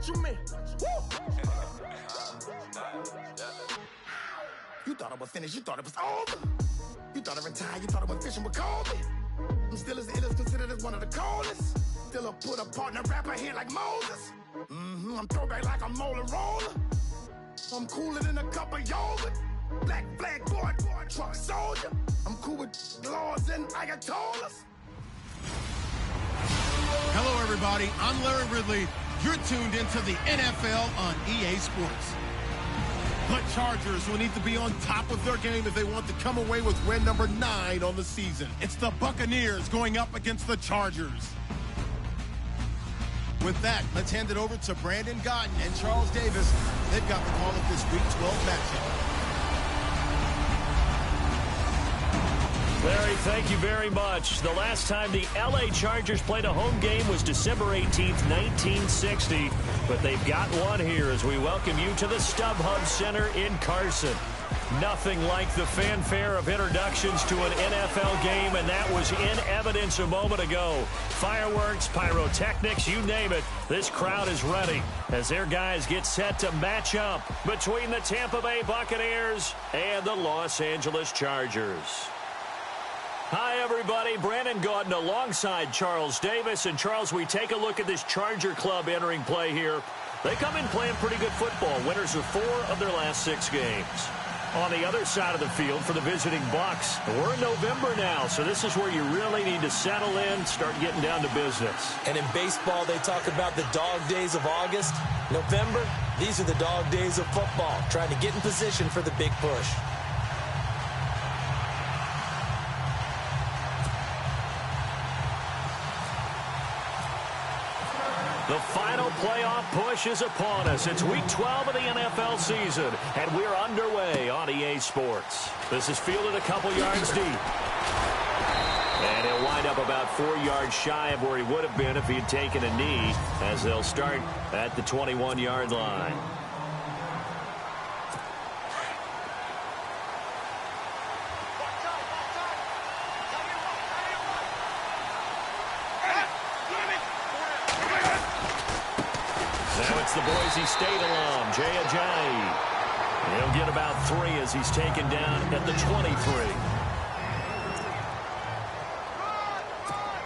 What you mean? You thought it was finished, you thought it was over. You thought it retired, you thought it was fishing with Kobe. I'm still as ill as considered as one of the coldest. Still a put apart in a rapper here like Moses. I'm throwback like a molar roller. I'm cooler than a cup of yogurt. Black flag boy, truck soldier. I'm cool with laws and Ayatollahs. Hello, everybody. I'm Larry Ridley. You're tuned into the NFL on EA Sports. The Chargers will need to be on top of their game if they want to come away with win number 9 on the season. It's the Buccaneers going up against the Chargers. With that, let's hand it over to Brandon Gotton and Charles Davis. They've got the call of this Week 12 matchup. Larry, thank you very much. The last time the L.A. Chargers played a home game was December 18th, 1960. But they've got one here as we welcome you to the StubHub Center in Carson. Nothing like the fanfare of introductions to an NFL game, and that was in evidence a moment ago. Fireworks, pyrotechnics, you name it. This crowd is ready as their guys get set to match up between the Tampa Bay Buccaneers and the Los Angeles Chargers. Hi, everybody. Brandon Gautin alongside Charles Davis. And, Charles, we take a look at this Charger club entering play here. They come in playing pretty good football. Winners of 4 of their last 6 games. On the other side of the field for the visiting Bucs, we're in November now, so this is where you really need to settle in, start getting down to business. And in baseball, they talk about the dog days of August. November, these are the dog days of football, trying to get in position for the big push. The final playoff push is upon us. It's Week 12 of the NFL season, and we're underway on EA Sports. This is fielded a couple yards deep. And he'll wind up about 4 yards shy of where he would have been if he had taken a knee, as they'll start at the 21-yard line. The Boise State alum, Jay Ajayi. He'll get about 3 as he's taken down at the 23.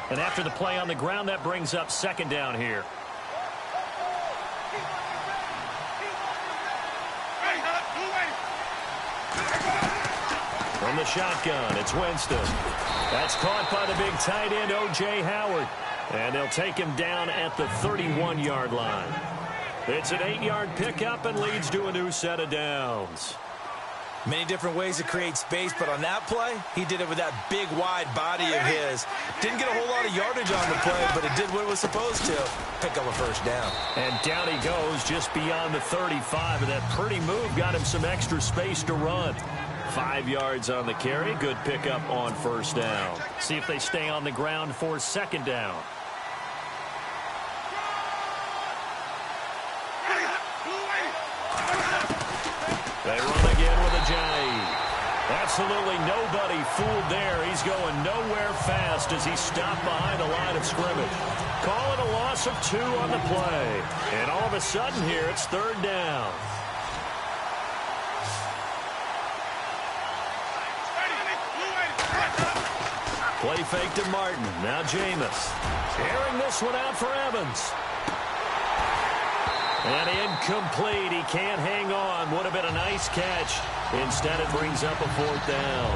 And after the play on the ground, that brings up 2nd down here. From the shotgun, it's Winston. That's caught by the big tight end, O.J. Howard. And they'll take him down at the 31-yard line. It's an 8-yard pickup and leads to a new set of downs. Many different ways to create space, but on that play, he did it with that big, wide body of his. Didn't get a whole lot of yardage on the play, but it did what it was supposed to. Pick up a 1st down. And down he goes just beyond the 35, and that pretty move got him some extra space to run. 5 yards on the carry. Good pickup on 1st down. See if they stay on the ground for 2nd down. They run again with Ajayi. Absolutely nobody fooled there. He's going nowhere fast as he's stopped behind the line of scrimmage. Calling a loss of 2 on the play. And all of a sudden here, it's 3rd down. Play fake to Martin. Now Jameis. Airing this one out for Evans. And incomplete. He can't hang on. Would have been a nice catch. Instead, it brings up a 4th down.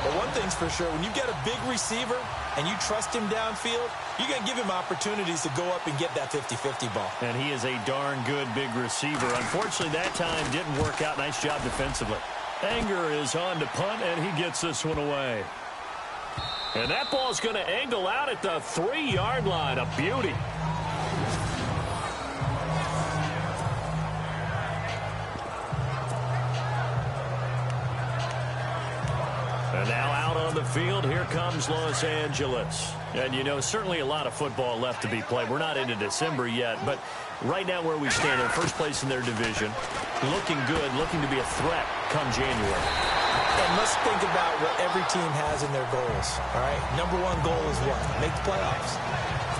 But one thing's for sure, when you get a big receiver and you trust him downfield, you're going to give him opportunities to go up and get that 50-50 ball. And he is a darn good big receiver. Unfortunately, that time didn't work out. Nice job defensively. Anger is on to punt, and he gets this one away. And that ball's going to angle out at the 3-yard line. A beauty. And now out on the field, here comes Los Angeles. And, you know, certainly a lot of football left to be played. We're not into December yet, but right now where we stand, in first place in their division, looking good, looking to be a threat come January. And let's think about what every team has in their goals, all right? Number 1 goal is what? Make the playoffs.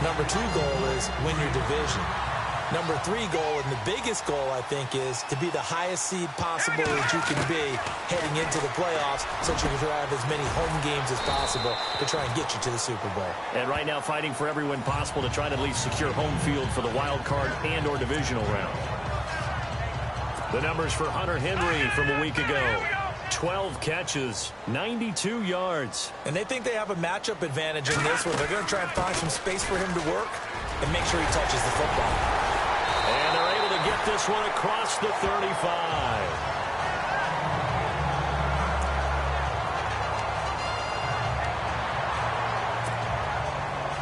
Number 2 goal is win your division. Number 3 goal, and the biggest goal, I think, is to be the highest seed possible that you can be heading into the playoffs so that you can have as many home games as possible to try and get you to the Super Bowl. And right now fighting for every win possible to try to at least secure home field for the wild card and or divisional round. The numbers for Hunter Henry from a week ago. 12 catches, 92 yards. And they think they have a matchup advantage in this one. They're going to try and find some space for him to work and make sure he touches the football. And they're able to get this one across the 35.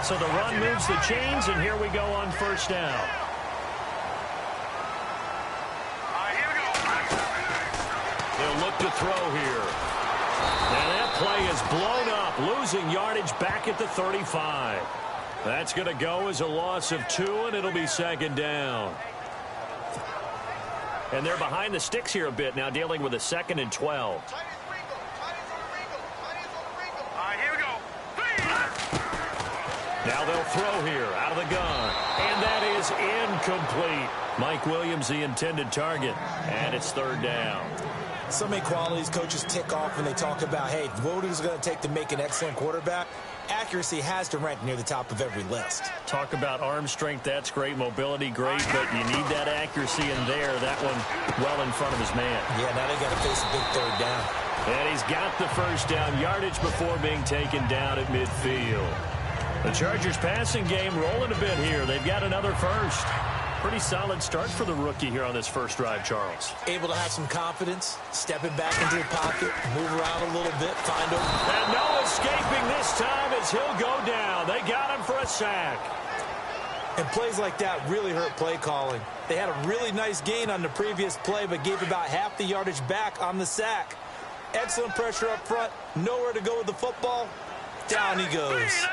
So the run moves the chains, and here we go on first down. They'll look to throw here. And that play is blown up, losing yardage back at the 35. That's going to go as a loss of 2, and it'll be second down. And they're behind the sticks here a bit now, dealing with a 2nd and 12. Now they'll throw here out of the gun. And that is incomplete. Mike Williams, the intended target. And it's 3rd down. So many qualities coaches tick off when they talk about, hey, what is it going to take to make an excellent quarterback? Accuracy has to rank near the top of every list. Talk about arm strength, that's great. Mobility, great. But you need that accuracy in there. That one well in front of his man. Yeah, now they got to face a big 3rd down. And he's got the first down yardage before being taken down at midfield. The Chargers passing game rolling a bit here. They've got another first. Pretty solid start for the rookie here on this first drive, Charles. Able to have some confidence, stepping back into the pocket, move around a little bit, find him. And no escaping this time as he'll go down. They got him for a sack. And plays like that really hurt play calling. They had a really nice gain on the previous play, but gave about half the yardage back on the sack. Excellent pressure up front, nowhere to go with the football. Down he goes.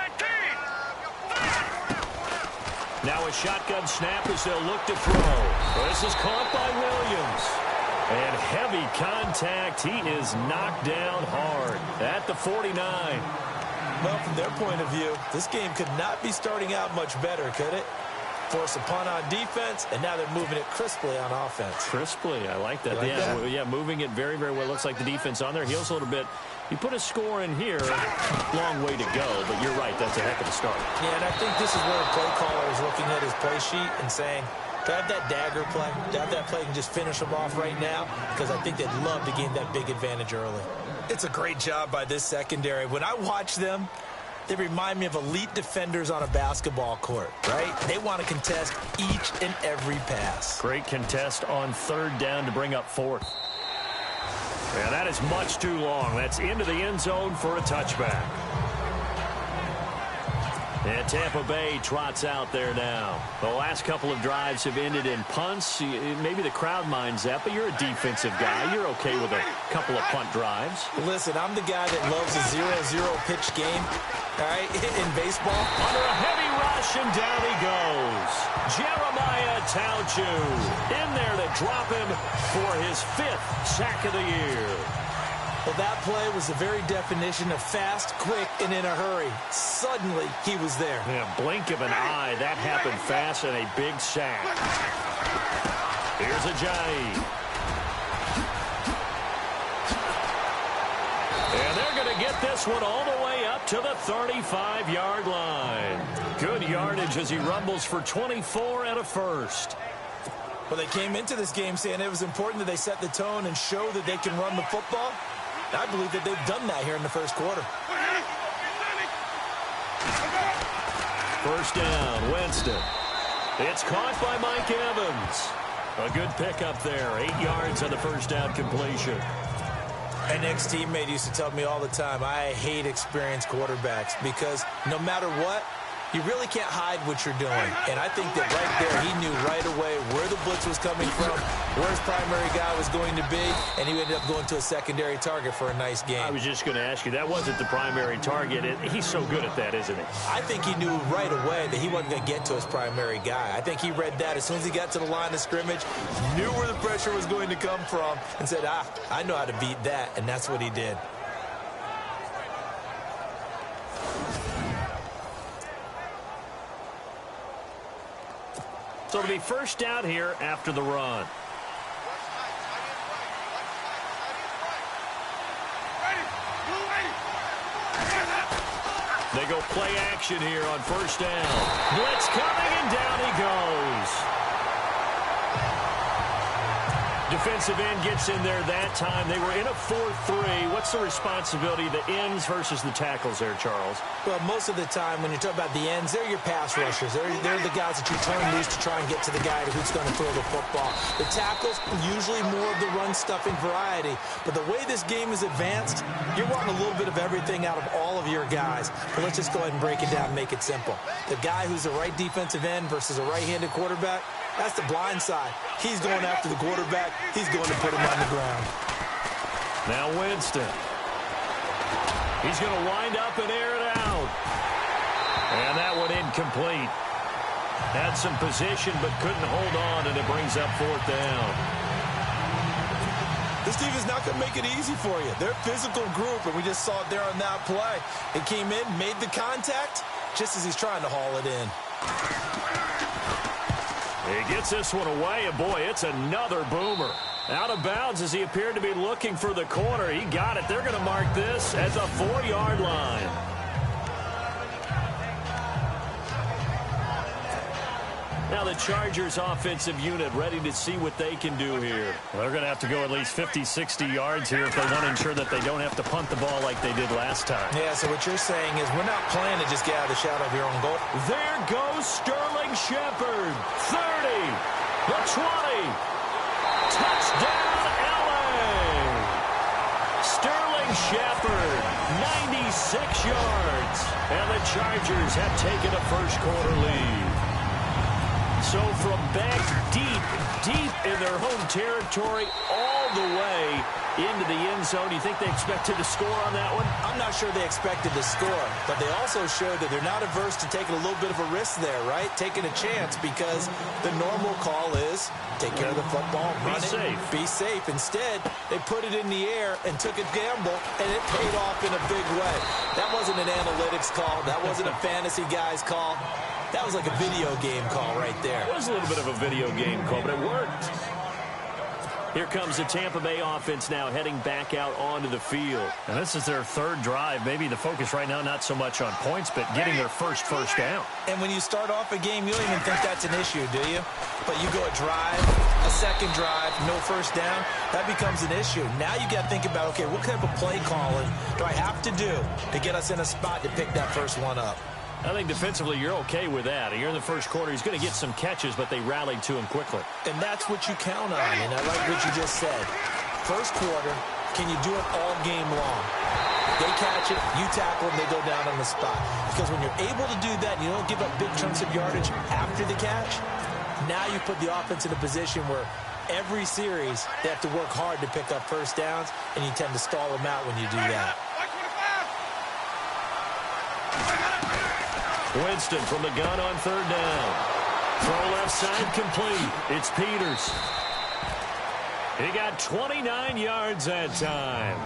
Now a shotgun snap as they'll look to throw. This is caught by Williams. And heavy contact. He is knocked down hard at the 49. Well, from their point of view, this game could not be starting out much better, could it? Force a punt on defense, and now they're moving it crisply on offense. Crisply, I like that. Yeah, moving it very, very well. Looks like the defense on their heels a little bit. You put a score in here, long way to go, but you're right, that's a heck of a start. Yeah, and I think this is where the play caller is looking at his play sheet and saying, do I have that dagger play? Do I have that play and just finish them off right now? Because I think they'd love to gain that big advantage early. It's a great job by this secondary. When I watch them, they remind me of elite defenders on a basketball court, right? They want to contest each and every pass. Great contest on 3rd down to bring up 4th. Yeah, that is much too long. That's into the end zone for a touchback. And Tampa Bay trots out there now. The last couple of drives have ended in punts. Maybe the crowd minds that, but you're a defensive guy. You're okay with a couple of punt drives. Listen, I'm the guy that loves a 0-0 pitch game, all right, in baseball. Under a heavy rush, and down he goes. Jeremiah Tauchu in there to drop him for his 5th sack of the year. Well, that play was the very definition of fast, quick, and in a hurry. Suddenly, he was there. Yeah, blink of an eye. That happened fast and a big sack. Here's Ajayi. And they're going to get this one all the way up to the 35-yard line. Good yardage as he rumbles for 24 and a first. Well, they came into this game saying it was important that they set the tone and show that they can run the football. I believe that they've done that here in the first quarter. First down, Winston. It's caught by Mike Evans. A good pickup there. 8 yards on the first down completion. An ex-teammate used to tell me all the time, I hate experienced quarterbacks because no matter what, you really can't hide what you're doing. And I think that right there, he knew right away where the blitz was coming from, where his primary guy was going to be, and he ended up going to a secondary target for a nice game. I was just going to ask you, that wasn't the primary target. He's so good at that, isn't he? I think he knew right away that he wasn't going to get to his primary guy. I think he read that as soon as he got to the line of scrimmage, knew where the pressure was going to come from, and said, I know how to beat that, and that's what he did. So it'll be first down here after the run. They go play action here on first down. Blitz coming, and down he goes. Defensive end gets in there that time. They were in a 4-3. What's the responsibility, the ends versus the tackles there, Charles? Well, most of the time when you talk about the ends, they're your pass rushers. They're the guys that you turn loose to try and get to the guy who's going to throw the football. The tackles, usually more of the run-stuffing variety. But the way this game is advanced, you're wanting a little bit of everything out of all of your guys. But let's just go ahead and break it down and make it simple. The guy who's the right defensive end versus a right-handed quarterback, that's the blind side. He's going after the quarterback. He's going to put him on the ground. Now Winston. He's going to wind up and air it out. And that one incomplete. Had some position but couldn't hold on, and it brings up fourth down. This team is not going to make it easy for you. They're a physical group, and we just saw it there on that play. It came in, made the contact, just as he's trying to haul it in. He gets this one away, and boy, it's another boomer. Out of bounds as he appeared to be looking for the corner. He got it. They're going to mark this at the 4-yard line. Now the Chargers offensive unit ready to see what they can do here. Well, they're going to have to go at least 50, 60 yards here if they want to ensure that they don't have to punt the ball like they did last time. Yeah, so what you're saying is we're not playing to just get out of the shadow of your own goal. There goes Sterling Shepard. 30, the 20. Touchdown, LA. Sterling Shepard, 96 yards. And the Chargers have taken a first-quarter lead. So from back deep in their home territory all the way into the end zone, you think they expected to score on that one? I'm not sure they expected to score, but they also showed that they're not averse to taking a little bit of a risk there, right? Taking a chance, because the normal call is take care of the football, run it, be safe. Instead, they put it in the air and took a gamble, and it paid off in a big way. That wasn't an analytics call. That wasn't a fantasy guy's call. That was like a video game call right there. It was a little bit of a video game call, but it worked. Here comes the Tampa Bay offense now heading back out onto the field. And this is their third drive. Maybe the focus right now not so much on points, but getting their first down. And when you start off a game, you don't even think that's an issue, do you? But you go a drive, a second drive, no first down, that becomes an issue. Now you got to think about, okay, what type of play calling do I have to do to get us in a spot to pick that first one up? I think defensively you're okay with that. Here in the first quarter, he's going to get some catches, but they rallied to him quickly. And that's what you count on, and I like what you just said. First quarter, can you do it all game long? They catch it, you tackle them, they go down on the spot. Because when you're able to do that, you don't give up big chunks of yardage after the catch, now you put the offense in a position where every series they have to work hard to pick up first downs, and you tend to stall them out when you do that. Winston from the gun on third down. Throw left side complete. It's Peters. He got 29 yards that time.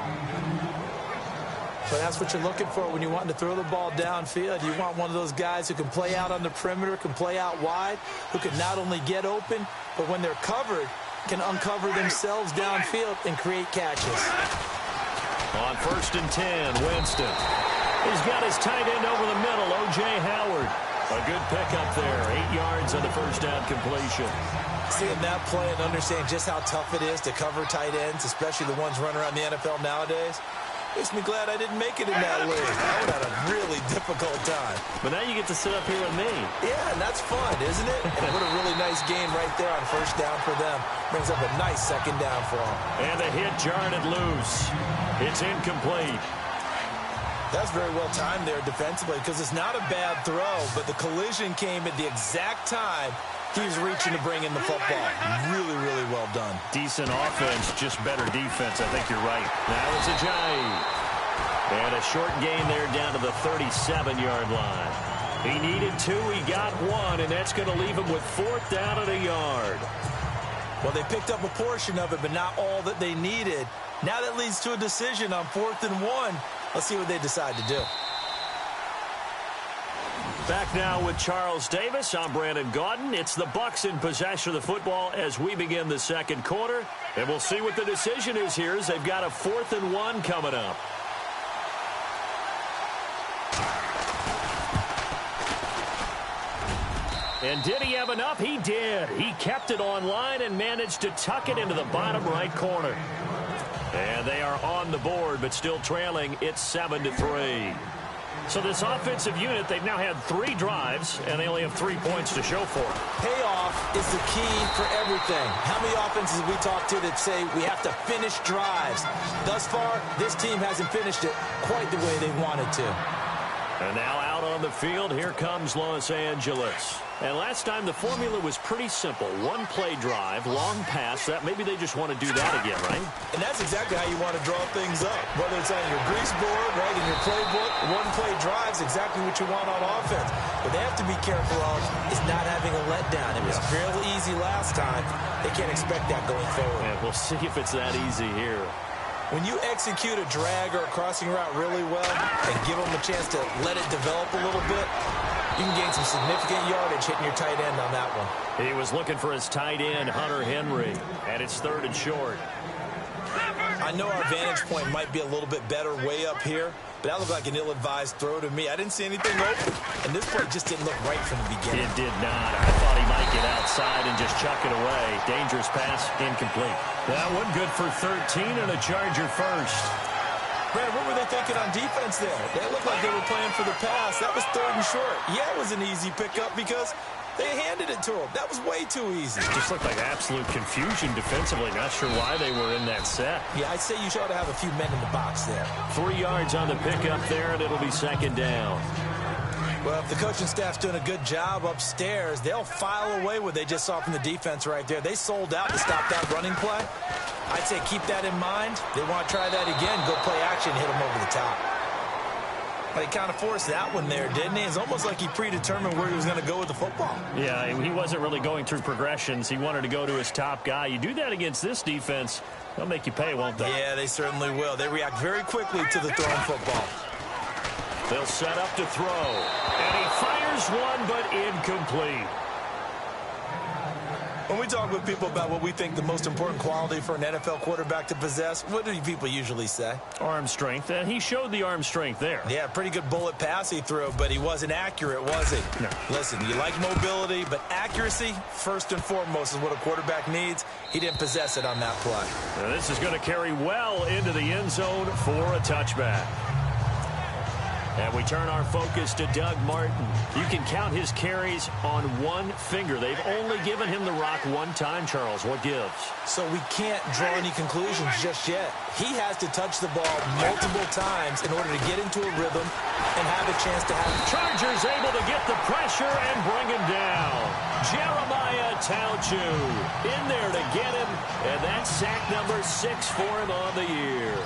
So that's what you're looking for when you're wanting to throw the ball downfield. You want one of those guys who can play out on the perimeter, can play out wide, who can not only get open, but when they're covered, can uncover themselves downfield and create catches. On 1st and 10, Winston. He's got his tight end over the middle, O.J. Howard. A good pickup there, 8 yards on the first down completion. Seeing that play and understand just how tough it is to cover tight ends, especially the ones running around the NFL nowadays, makes me glad I didn't make it in that league. I would have had a really difficult time. But now you get to sit up here with me. Yeah, and that's fun, isn't it? And what a really nice game right there on first down for them. Brings up a nice second down for them. And the hit jarred it loose. It's incomplete. That's very well timed there defensively, because it's not a bad throw, but the collision came at the exact time he was reaching to bring in the football. Really, really well done. Decent offense, just better defense. I think you're right. Now it's Ajayi. And a short gain there down to the 37-yard line. He needed 2, he got 1, and that's going to leave him with 4th down and a yard. Well, they picked up a portion of it, but not all that they needed. Now that leads to a decision on 4th and 1. Let's see what they decide to do. Back now with Charles Davis. I'm Brandon Gaudin. It's the Bucs in possession of the football as we begin the second quarter. And we'll see what the decision is here as they've got a 4th and 1 coming up. And did he have enough? He did. He kept it online and managed to tuck it into the bottom right corner. And they are on the board, but still trailing. It's 7-3. So this offensive unit, they've now had 3 drives, and they only have 3 points to show for it. Payoff is the key for everything. How many offenses have we talked to that say we have to finish drives? Thus far, this team hasn't finished it quite the way they wanted to. And now out on the field, here comes Los Angeles. And last time the formula was pretty simple. 1-play drive, long pass. That maybe they just want to do that again, right? And that's exactly how you want to draw things up. Whether it's on your grease board, right, in your playbook, 1-play drive's exactly what you want on offense. What they have to be careful of is not having a letdown. It was fairly easy last time. They can't expect that going forward. And we'll see if it's that easy here. When you execute a drag or a crossing route really well and give them a chance to let it develop a little bit, you can gain some significant yardage hitting your tight end on that one. He was looking for his tight end, Hunter Henry, and it's 3rd and short. I know our vantage point might be a little bit better way up here, but that looked like an ill-advised throw to me. I didn't see anything open, and this play just didn't look right from the beginning. It did not. I thought he might get outside and just chuck it away. Dangerous pass, incomplete. That one good for 13 and a Charger first. Brad, what were they thinking on defense there? They looked like they were playing for the pass. That was 3rd and short. Yeah, it was an easy pickup because they handed it to him. That was way too easy. It just looked like absolute confusion defensively. Not sure why they were in that set. Yeah, I'd say you ought to have a few men in the box there. 3 yards on the pickup there, and it'll be 2nd down. Well, if the coaching staff's doing a good job upstairs, they'll file away what they just saw from the defense right there. They sold out to stop that running play. I'd say keep that in mind. They want to try that again, go play action, hit them over the top. But he kind of forced that one there, didn't he? It's almost like he predetermined where he was going to go with the football. Yeah, he wasn't really going through progressions. He wanted to go to his top guy. You do that against this defense, they'll make you pay, won't they? Yeah, they certainly will. They react very quickly to the thrown football. They'll set up to throw. And he fires one, but incomplete. When we talk with people about what we think the most important quality for an NFL quarterback to possess, what do people usually say? Arm strength, and he showed the arm strength there. Yeah, pretty good bullet pass he threw, but he wasn't accurate, was he? No. Listen, you like mobility, but accuracy, first and foremost, is what a quarterback needs. He didn't possess it on that play. Now this is going to carry well into the end zone for a touchback. And we turn our focus to Doug Martin. You can count his carries on one finger. They've only given him the rock one time, Charles. What gives? So we can't draw any conclusions just yet. He has to touch the ball multiple times in order to get into a rhythm and have a chance to have... Chargers able to get the pressure and bring him down. Jeremiah Tauchu in there to get him, and that's sack number 6 for him on the year.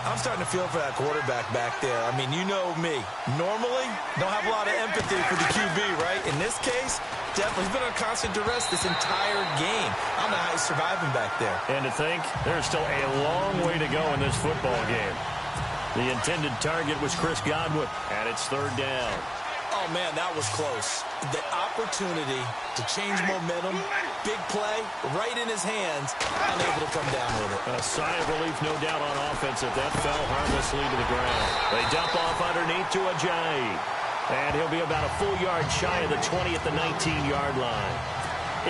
I'm starting to feel for that quarterback back there. I mean, you know me. Normally, don't have a lot of empathy for the QB, right? In this case, definitely, he's been under constant duress this entire game. I don't know how he's surviving back there. And to think, there's still a long way to go in this football game. The intended target was Chris Godwin, and it's 3rd down. Oh, man, that was close. The opportunity to change momentum, big play, right in his hands, unable to come down with it. A sigh of relief, no doubt, on offense if that fell harmlessly to the ground. They dump off underneath to Ajayi. And he'll be about a full yard shy of the 20 at the 19-yard line.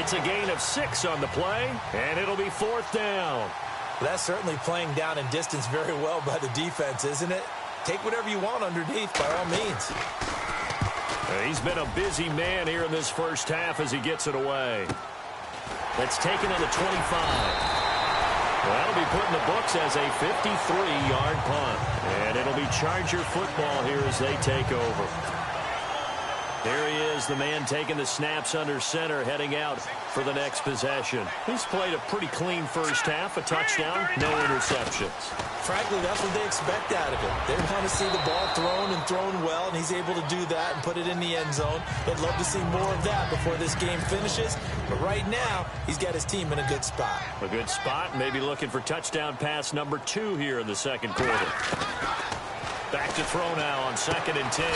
It's a gain of 6 on the play, and it'll be 4th down. That's certainly playing down in distance very well by the defense, isn't it? Take whatever you want underneath, by all means. He's been a busy man here in this first half as he gets it away. That's taken on the 25. That'll be put in the books as a 53-yard punt. And it'll be Charger football here as they take over. There he is, the man taking the snaps under center, heading out for the next possession. He's played a pretty clean first half, a touchdown, no interceptions. Frankly, that's what they expect out of him. They want to see the ball thrown and thrown well, and he's able to do that and put it in the end zone. They'd love to see more of that before this game finishes. But right now, he's got his team in a good spot. A good spot, maybe looking for touchdown pass number 2 here in the second quarter. Back to throw now on 2nd and 10.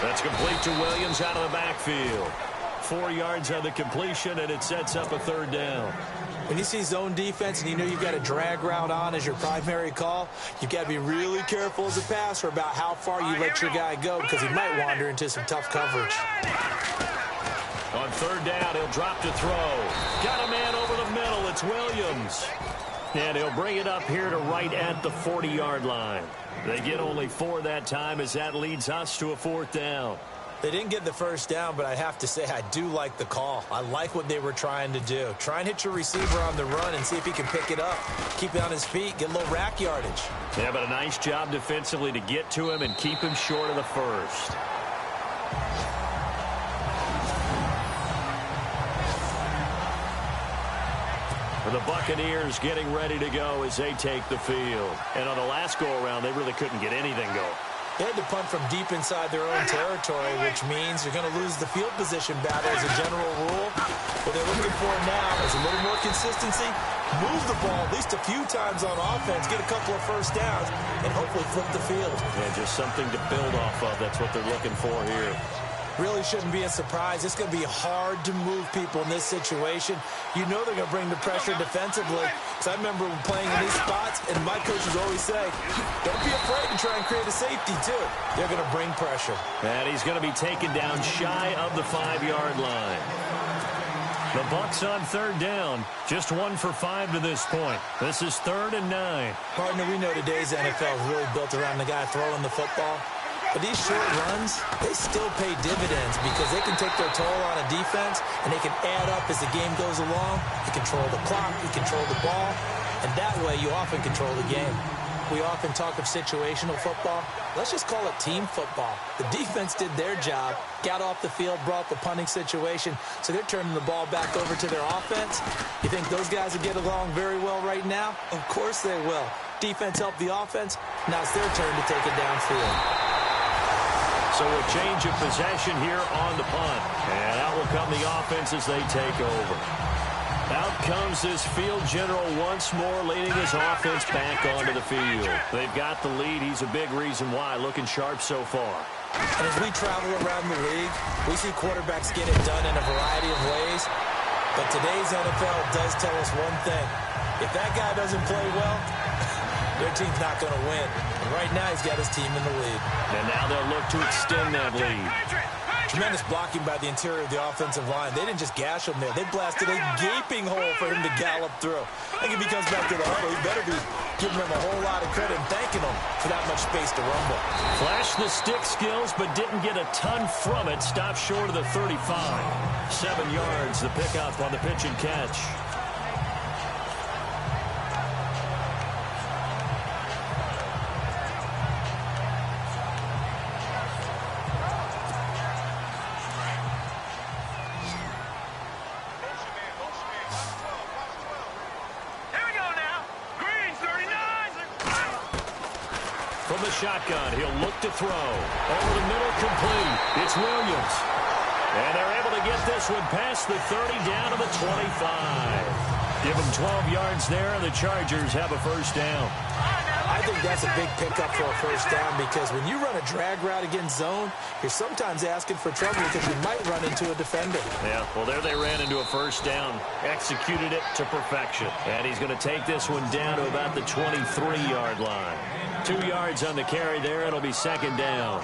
That's complete to Williams out of the backfield. 4 yards on the completion, and it sets up a 3rd down. When you see zone defense and you know you've got a drag route on as your primary call, you've got to be really careful as a passer about how far you let your guy go because he might wander into some tough coverage. On 3rd down, he'll drop to throw. Got a man over the middle. It's Williams. And he'll bring it up here to right at the 40-yard line. They get only 4 that time as that leads us to a 4th down. They didn't get the 1st down, but I have to say I do like the call. I like what they were trying to do. Try and hit your receiver on the run and see if he can pick it up. Keep it on his feet, get a little rack yardage. Yeah, but a nice job defensively to get to him and keep him short of the 1st. The Buccaneers getting ready to go as they take the field. And on the last go-around, they really couldn't get anything going. They had to punt from deep inside their own territory, which means you're going to lose the field position battle as a general rule. What they're looking for now is a little more consistency, move the ball at least a few times on offense, get a couple of 1st downs, and hopefully flip the field. Yeah, just something to build off of. That's what they're looking for here. Really shouldn't be a surprise. It's going to be hard to move people in this situation. You know they're going to bring the pressure defensively. Because I remember playing in these spots, and my coaches always say, don't be afraid to try and create a safety, too. They're going to bring pressure. And he's going to be taken down shy of the 5-yard line. The Bucs on 3rd down. Just 1 for 5 to this point. This is 3rd and 9. Partner, we know today's NFL is really built around the guy throwing the football. But these short runs, they still pay dividends because they can take their toll on a defense and they can add up as the game goes along. You control the clock, you control the ball, and that way you often control the game. We often talk of situational football. Let's just call it team football. The defense did their job, got off the field, brought the punting situation, so they're turning the ball back over to their offense. You think those guys will get along very well right now? Of course they will. Defense helped the offense. Now it's their turn to take it downfield. So a change of possession here on the punt. And out will come the offense as they take over. Out comes this field general once more, leading his offense back onto the field. They've got the lead. He's a big reason why. Looking sharp so far. And as we travel around the league, we see quarterbacks get it done in a variety of ways. But today's NFL does tell us one thing. If that guy doesn't play well, their team's not going to win. And right now, he's got his team in the lead. And now they'll look to extend that lead. Tremendous blocking by the interior of the offensive line. They didn't just gash him there. They blasted a gaping hole for him to gallop through. I think if he comes back to the huddle, he better be giving him a whole lot of credit and thanking him for that much space to rumble. Flashed the stick skills, but didn't get a ton from it. Stopped short of the 35. 7 yards, the pickup on the pitch and catch. From the shotgun, he'll look to throw. Over the middle, complete. It's Williams. And they're able to get this one past the 30 down to the 25. Give them 12 yards there, and the Chargers have a 1st down. I think that's a big pickup for a 1st down because when you run a drag route against zone, you're sometimes asking for trouble because you might run into a defender. Yeah, well, there they ran into a 1st down. Executed it to perfection. And he's going to take this one down to about the 23-yard line. 2 yards on the carry there. It'll be 2nd down.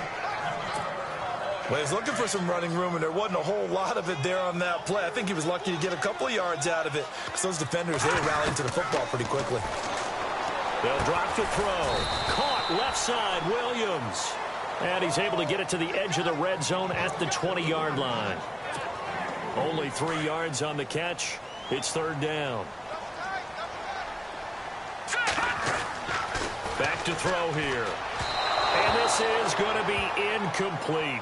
Well, he was looking for some running room, and there wasn't a whole lot of it there on that play. I think he was lucky to get a couple of yards out of it because those defenders, they were rallying to the football pretty quickly. They'll drop to throw. Caught left side, Williams. And he's able to get it to the edge of the red zone at the 20-yard line. Only 3 yards on the catch. It's 3rd down. Back to throw here. And this is going to be incomplete.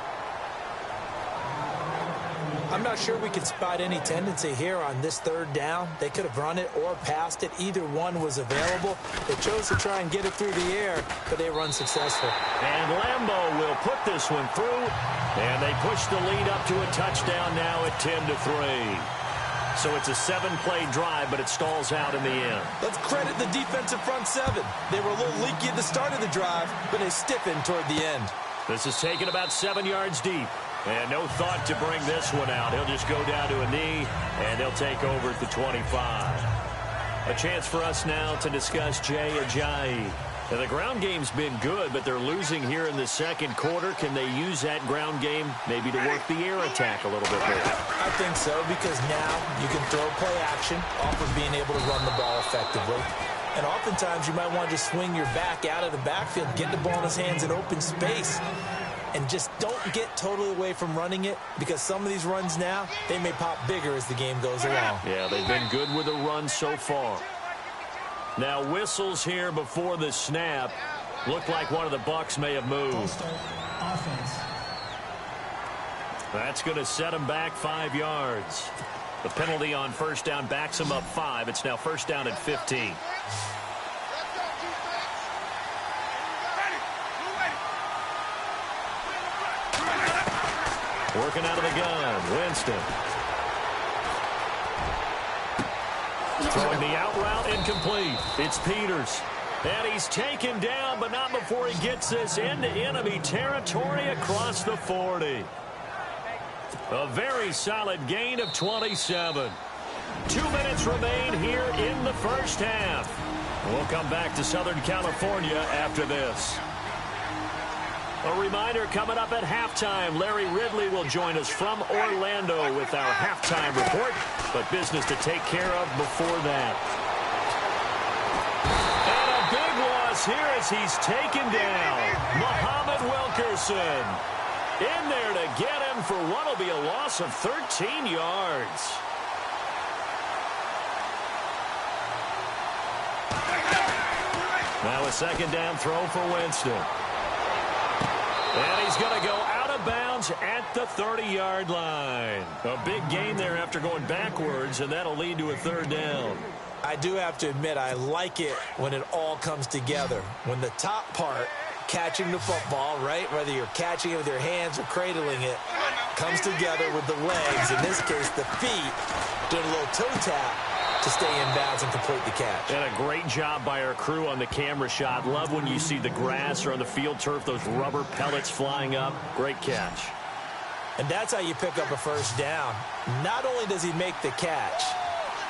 I'm not sure we can spot any tendency here on this 3rd down. They could have run it or passed it. Either one was available. They chose to try and get it through the air, but they were unsuccessful. And Lambeau will put this one through. And they push the lead up to a touchdown now at 10-3. So it's a 7-play drive, but it stalls out in the end. Let's credit the defensive front seven. They were a little leaky at the start of the drive, but they stiffened toward the end. This is taken about 7 yards deep. And no thought to bring this one out. He'll just go down to a knee, and they'll take over at the 25. A chance for us now to discuss Jay Ajayi. Now, the ground game's been good, but they're losing here in the second quarter. Can they use that ground game maybe to work the air attack a little bit more? I think so, because now you can throw play action off of being able to run the ball effectively. And oftentimes you might want to just swing your back out of the backfield, get the ball in his hands in open space, and just don't get totally away from running it, because some of these runs now, they may pop bigger as the game goes along. Yeah, they've been good with the run so far. Now whistles here before the snap. Looked like one of the Bucs may have moved. That's going to set him back 5 yards. The penalty on first down backs him up 5. It's now first down at 15. Working out of the gun, Winston. Throwing the out route incomplete. It's Peters. And he's taken down, but not before he gets this into enemy territory across the 40. A very solid gain of 27. 2 minutes remain here in the first half. We'll come back to Southern California after this. A reminder, coming up at halftime, Larry Ridley will join us from Orlando with our halftime report, but business to take care of before that. And a big loss here as he's taken down. Muhammad Wilkerson in there to get him for what will be a loss of 13 yards. Now a second down throw for Winston. And he's going to go out of bounds at the 30-yard line. A big gain there after going backwards, and that'll lead to a third down. I do have to admit, I like it when it all comes together. When the top part, catching the football, right, whether you're catching it with your hands or cradling it, comes together with the legs, in this case the feet, doing a little toe tap to stay in bounds and complete the catch. And a great job by our crew on the camera shot. Love when you see the grass or on the field turf, those rubber pellets flying up. Great catch. And that's how you pick up a first down. Not only does he make the catch,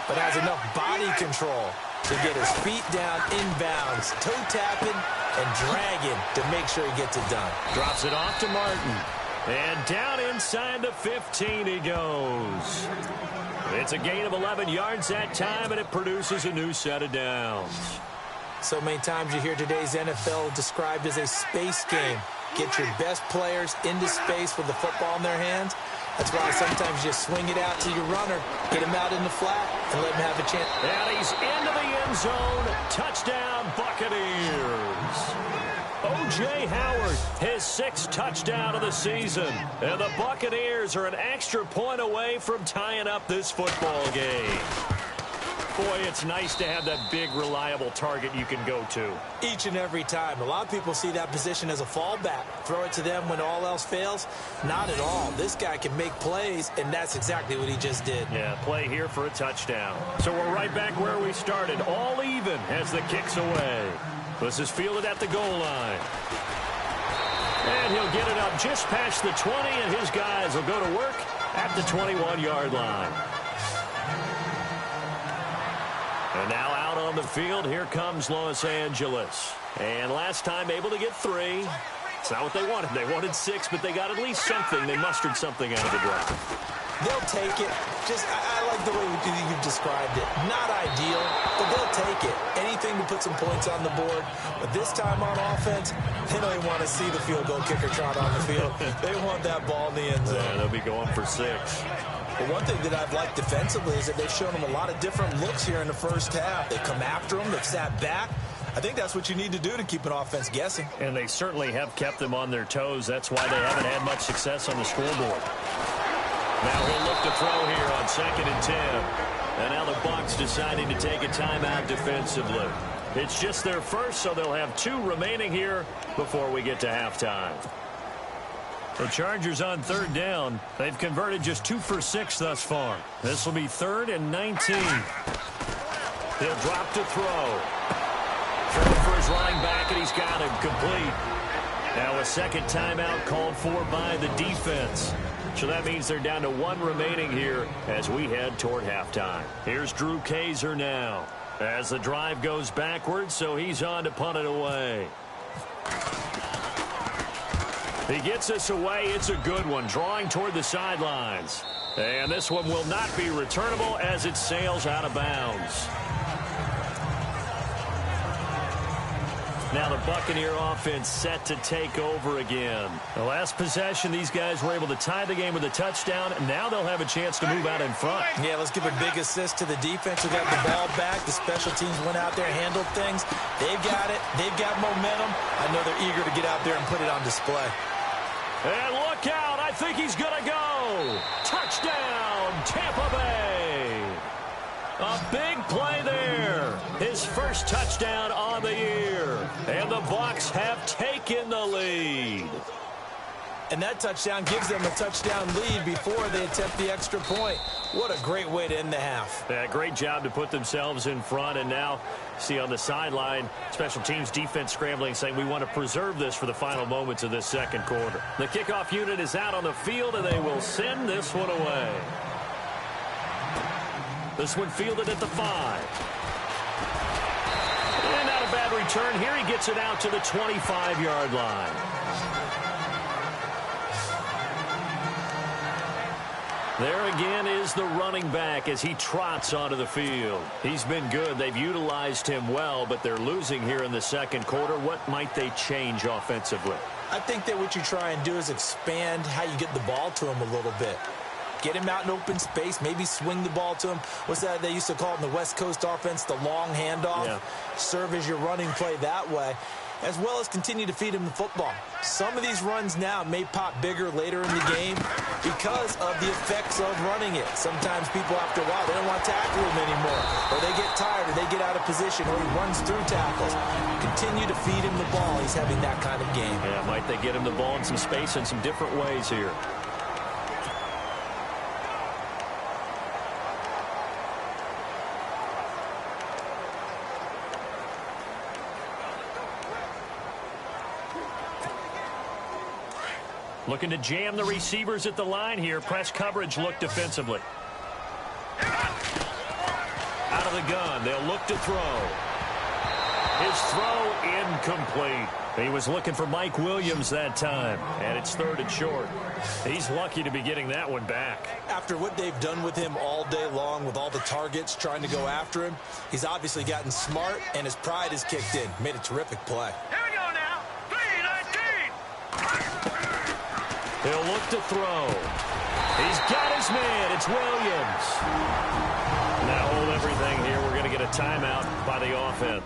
but has enough body control to get his feet down in bounds, toe tapping and dragging to make sure he gets it done. Drops it off to Martin. And down inside the 15 he goes. It's a gain of 11 yards that time, and it produces a new set of downs. So many times you hear today's NFL described as a space game. Get your best players into space with the football in their hands. That's why sometimes you swing it out to your runner, get him out in the flat, and let him have a chance. And he's into the end zone. Touchdown, Buccaneers. O.J. Howard, his 6th touchdown of the season. And the Buccaneers are an extra point away from tying up this football game. Boy, it's nice to have that big, reliable target you can go to. Each and every time. A lot of people see that position as a fallback. Throw it to them when all else fails. Not at all. This guy can make plays, and that's exactly what he just did. Yeah, play here for a touchdown. So we're right back where we started. All even as the kick's away. This is fielded at the goal line. And he'll get it up just past the 20, and his guys will go to work at the 21-yard line. And now out on the field, here comes Los Angeles. And last time able to get 3. It's not what they wanted. They wanted 6, but they got at least something. They mustered something out of the drive. They'll take it. I like the way you've described it. Not ideal, but they'll take it. Anything to put some points on the board. But this time on offense, they don't even want to see the field goal kicker trot on the field. They want that ball in the end zone. Yeah, they'll be going for 6. But one thing that I've liked defensively is that they've shown them a lot of different looks here in the first half. They've come after them. They've sat back. I think that's what you need to do to keep an offense guessing. And they certainly have kept them on their toes. That's why they haven't had much success on the scoreboard. Now he'll look to throw here on 2nd and 10. And now the Bucs deciding to take a timeout defensively. It's just their first, so they'll have 2 remaining here before we get to halftime. The Chargers on third down. They've converted just 2 for 6 thus far. This will be 3rd and 19. He'll drop to throw. Throw for his running back, and he's got him complete. Now a second timeout called for by the defense. So that means they're down to 1 remaining here as we head toward halftime. Here's Drew Kaiser now as the drive goes backwards, so he's on to punt it away. He gets us away. It's a good one, drawing toward the sidelines. And this one will not be returnable as it sails out of bounds. Now the Buccaneer offense set to take over again. The last possession, these guys were able to tie the game with a touchdown, and now they'll have a chance to move out in front. Yeah, let's give a big assist to the defense who got the ball back. The special teams went out there, handled things. They've got it. They've got momentum. I know they're eager to get out there and put it on display. And look out. I think he's going to go. Touchdown, Tampa Bay. A big play there. His first touchdown on the year. And the Bucs have taken the lead. And that touchdown gives them a touchdown lead before they attempt the extra point. What a great way to end the half. Yeah, great job to put themselves in front. And now, see on the sideline, special teams defense scrambling, saying we want to preserve this for the final moments of this second quarter. The kickoff unit is out on the field, and they will send this one away. This one fielded at the 5. And not a bad return. Here he gets it out to the 25-yard line. There again is the running back as he trots onto the field. He's been good. They've utilized him well, but they're losing here in the second quarter. What might they change offensively? I think that what you try and do is expand how you get the ball to him a little bit. Get him out in open space, maybe swing the ball to him. What's that they used to call it in the West Coast offense, the long handoff? Yeah. Serve as your running play that way, as well as continue to feed him the football. Some of these runs now may pop bigger later in the game because of the effects of running it. Sometimes people, after a while, they don't want to tackle him anymore, or they get tired, or they get out of position, or he runs through tackles. Continue to feed him the ball. He's having that kind of game. Yeah, might they get him the ball in some space in some different ways here. Looking to jam the receivers at the line here. Press coverage look defensively. Out of the gun. They'll look to throw. His throw incomplete. He was looking for Mike Williams that time. And it's 3rd and short. He's lucky to be getting that one back. After what they've done with him all day long with all the targets trying to go after him, he's obviously gotten smart and his pride has kicked in. Made a terrific play. He'll look to throw. He's got his man. It's Williams. Now hold everything here. We're going to get a timeout by the offense.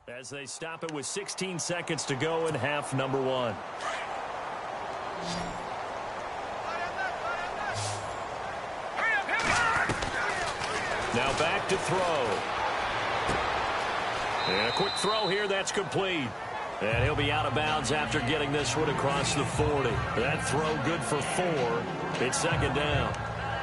As they stop it with 16 seconds to go in half number 1. Now back to throw. And a quick throw here, that's complete. And he'll be out of bounds after getting this one across the 40. That throw good for 4. It's 2nd down.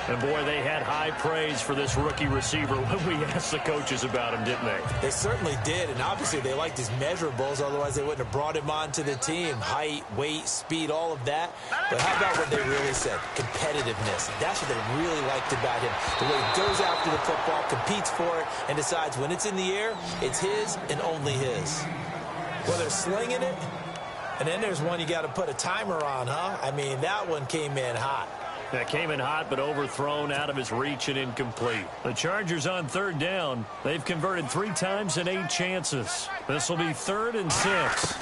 And, boy, they had high praise for this rookie receiver when we asked the coaches about him, didn't they? They certainly did, and obviously they liked his measurables. Otherwise, they wouldn't have brought him onto the team. Height, weight, speed, all of that. But how about what they really said? Competitiveness. That's what they really liked about him. The way he goes after the football, competes for it, and decides when it's in the air, it's his and only his. Well, they're slinging it, and then there's one you got to put a timer on, huh? I mean, that one came in hot. That came in hot, but overthrown, out of his reach and incomplete. The Chargers on 3rd down. They've converted 3 times in 8 chances. This will be 3rd and 6.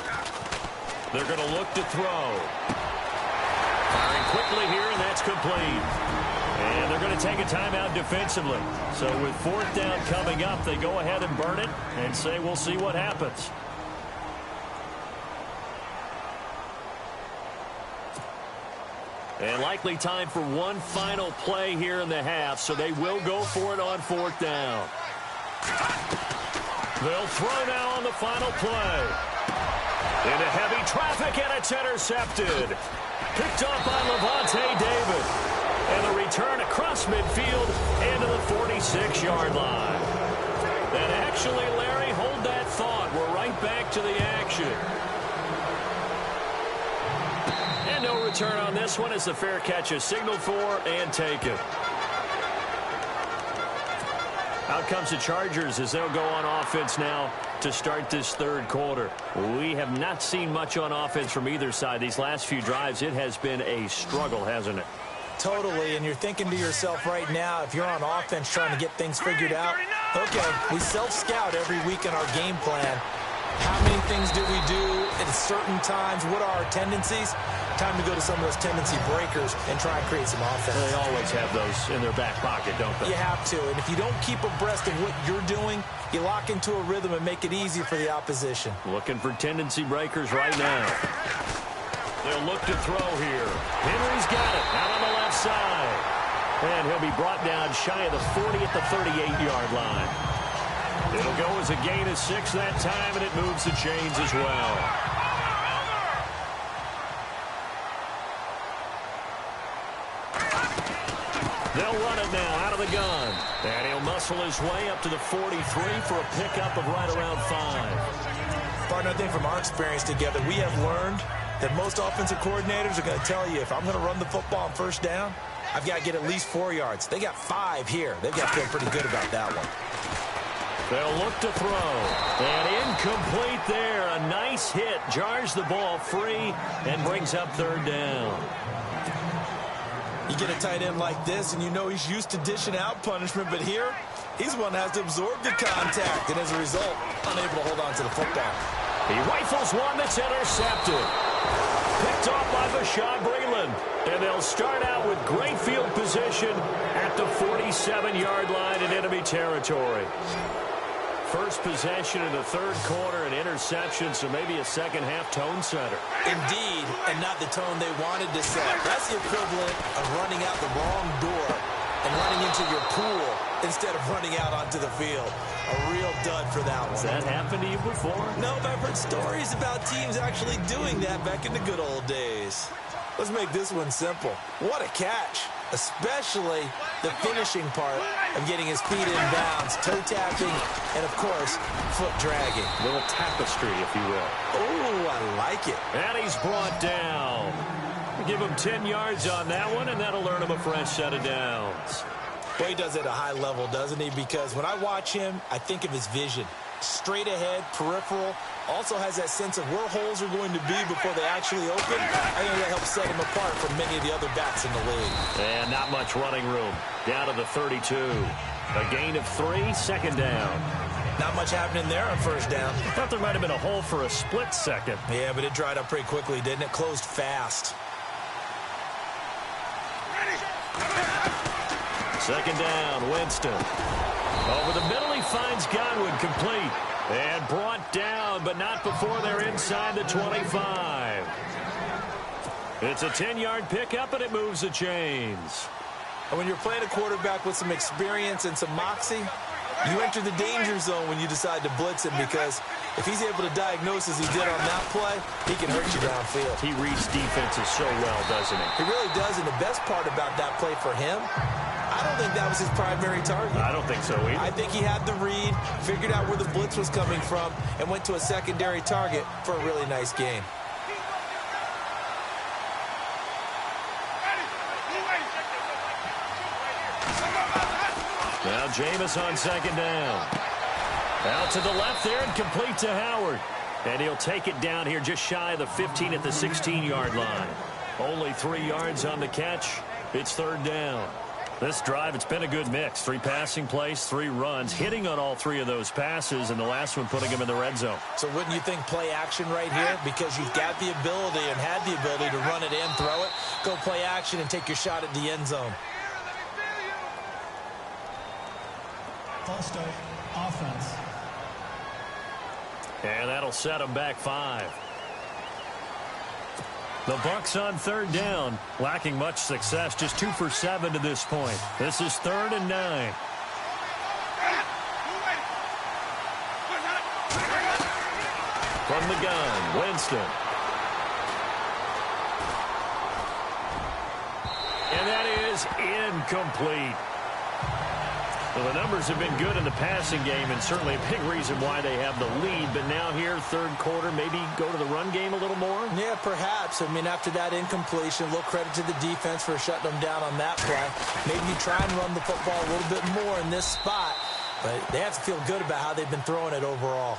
They're going to look to throw. Firing quickly here, and that's complete. And they're going to take a timeout defensively. So with 4th down coming up, they go ahead and burn it and say we'll see what happens. And likely time for one final play here in the half, so they will go for it on 4th down. They'll throw now on the final play. Into heavy traffic, and it's intercepted. Picked up by Levante David. And the return across midfield into the 46-yard line. And actually, Larry, hold that thought. We're right back to the action. And no return on this one as the fair catch is signaled for and taken. Out comes the Chargers as they'll go on offense now to start this 3rd quarter. We have not seen much on offense from either side. These last few drives, it has been a struggle, hasn't it? Totally, and you're thinking to yourself right now, if you're on offense trying to get things figured out, okay, we self-scout every week in our game plan. How many things do we do at certain times? What are our tendencies? Time to go to some of those tendency breakers and try and create some offense. They always have those in their back pocket, don't they? You have to, and if you don't keep abreast of what you're doing, you lock into a rhythm and make it easy for the opposition. Looking for tendency breakers right now. They'll look to throw here. Henry's got it out on the left side. And he'll be brought down shy of the 40 at the 38-yard line. It'll go as a gain of 6 that time, and it moves the chains as well. They'll run it now out of the gun. And he'll muscle his way up to the 43 for a pickup of right around 5. Partner, I think from our experience together, we have learned that most offensive coordinators are going to tell you, if I'm going to run the football on 1st down, I've got to get at least 4 yards. They got 5 here. They've got to feel pretty good about that one. They'll look to throw. And incomplete there. A nice hit. Jars the ball free and brings up 3rd down. You get a tight end like this, and you know he's used to dishing out punishment, but here, he's one that has to absorb the contact, and as a result, unable to hold on to the football. He rifles one that's intercepted. Picked off by Bashaud Breeland. And they'll start out with great field position at the 47-yard line in enemy territory. First possession in the 3rd quarter, an interception, so maybe a second-half tone setter. Indeed, and not the tone they wanted to set. That's the equivalent of running out the wrong door and running into your pool instead of running out onto the field. A real dud for that one. Has that happened to you before? No, but I've heard stories about teams actually doing that back in the good old days. Let's make this one simple. What a catch, especially the finishing part of getting his feet in bounds, toe tapping, and of course, foot dragging. A little tapestry, if you will. Oh, I like it. And he's brought down. Give him 10 yards on that one, and that'll earn him a fresh set of downs. Well, he does it at a high level, doesn't he? Because when I watch him, I think of his vision. Straight ahead, peripheral, also has that sense of where holes are going to be before they actually open. I think that helps set him apart from many of the other backs in the league. And not much running room. Down to the 32. A gain of 3, 2nd down. Not much happening there on 1st down. I thought there might have been a hole for a split second. Yeah, but it dried up pretty quickly, didn't it? Closed fast. 2nd down, Winston. Over the middle, he finds Godwin complete. And brought down, but not before they're inside the 25. It's a 10-yard pickup, and it moves the chains. And when you're playing a quarterback with some experience and some moxie, you enter the danger zone when you decide to blitz him, because if he's able to diagnose as he did on that play, he can hurt you downfield. He reads defenses so well, doesn't he? He really does, and the best part about that play for him, I don't think that was his primary target. I don't think so either. I think he had the read, figured out where the blitz was coming from, and went to a secondary target for a really nice gain. Now Jameis on 2nd down. Out to the left there and complete to Howard. And he'll take it down here just shy of the 15 at the 16-yard line. Only 3 yards on the catch. It's 3rd down. This drive, it's been a good mix. 3 passing plays, 3 runs, hitting on all 3 of those passes, and the last one putting him in the red zone. So wouldn't you think play action right here? Because you've got the ability and had the ability to run it in, throw it, go play action, and take your shot at the end zone. False start, offense. And that'll set him back 5. The Bucs on third down, lacking much success, just 2 for 7 to this point. This is 3rd and 9. From the gun, Winston. And that is incomplete. Well, the numbers have been good in the passing game, and certainly a big reason why they have the lead. But now here, third quarter, maybe go to the run game a little more? Yeah, perhaps. I mean, after that incompletion, a little credit to the defense for shutting them down on that play. Maybe you try and run the football a little bit more in this spot. But they have to feel good about how they've been throwing it overall.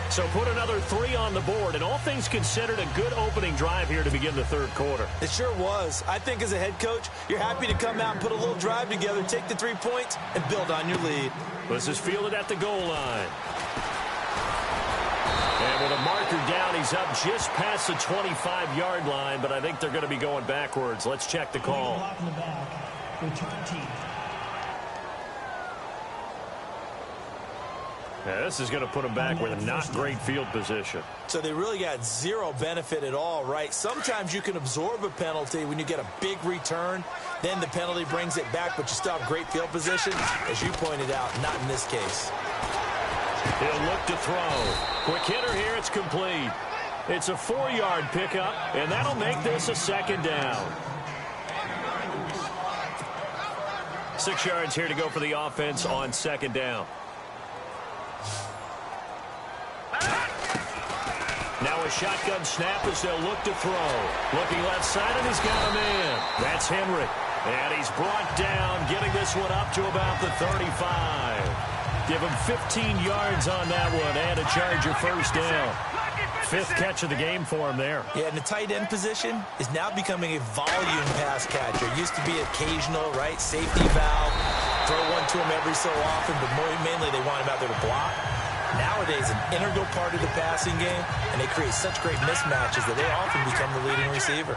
So put another 3 on the board, and all things considered, a good opening drive here to begin the third quarter. It sure was. I think as a head coach, you're happy to come out and put a little drive together, take the 3 points, and build on your lead. This is fielded at the goal line. And with a marker down, he's up just past the 25-yard line, but I think they're going to be going backwards. Let's check the call. Block in the back. Return team. Yeah, this is going to put them back with a not great field position. So they really got zero benefit at all, right? Sometimes you can absorb a penalty when you get a big return. Then the penalty brings it back, but you still have great field position. As you pointed out, not in this case. He'll look to throw. Quick hitter here, it's complete. It's a 4-yard pickup, and that'll make this a 2nd down. 6 yards here to go for the offense on 2nd down. Now a shotgun snap as they'll look to throw. Looking left side, and he's got a man. That's Henry. And he's brought down, getting this one up to about the 35. Give him 15 yards on that one, and a Charger first down. 5th catch of the game for him there. Yeah, and the tight end position is now becoming a volume pass catcher. It used to be occasional, right? Safety valve. Throw one to him every so often, but mainly they want him out there to block. Nowadays, an integral part of the passing game, and they create such great mismatches that they often become the leading receiver.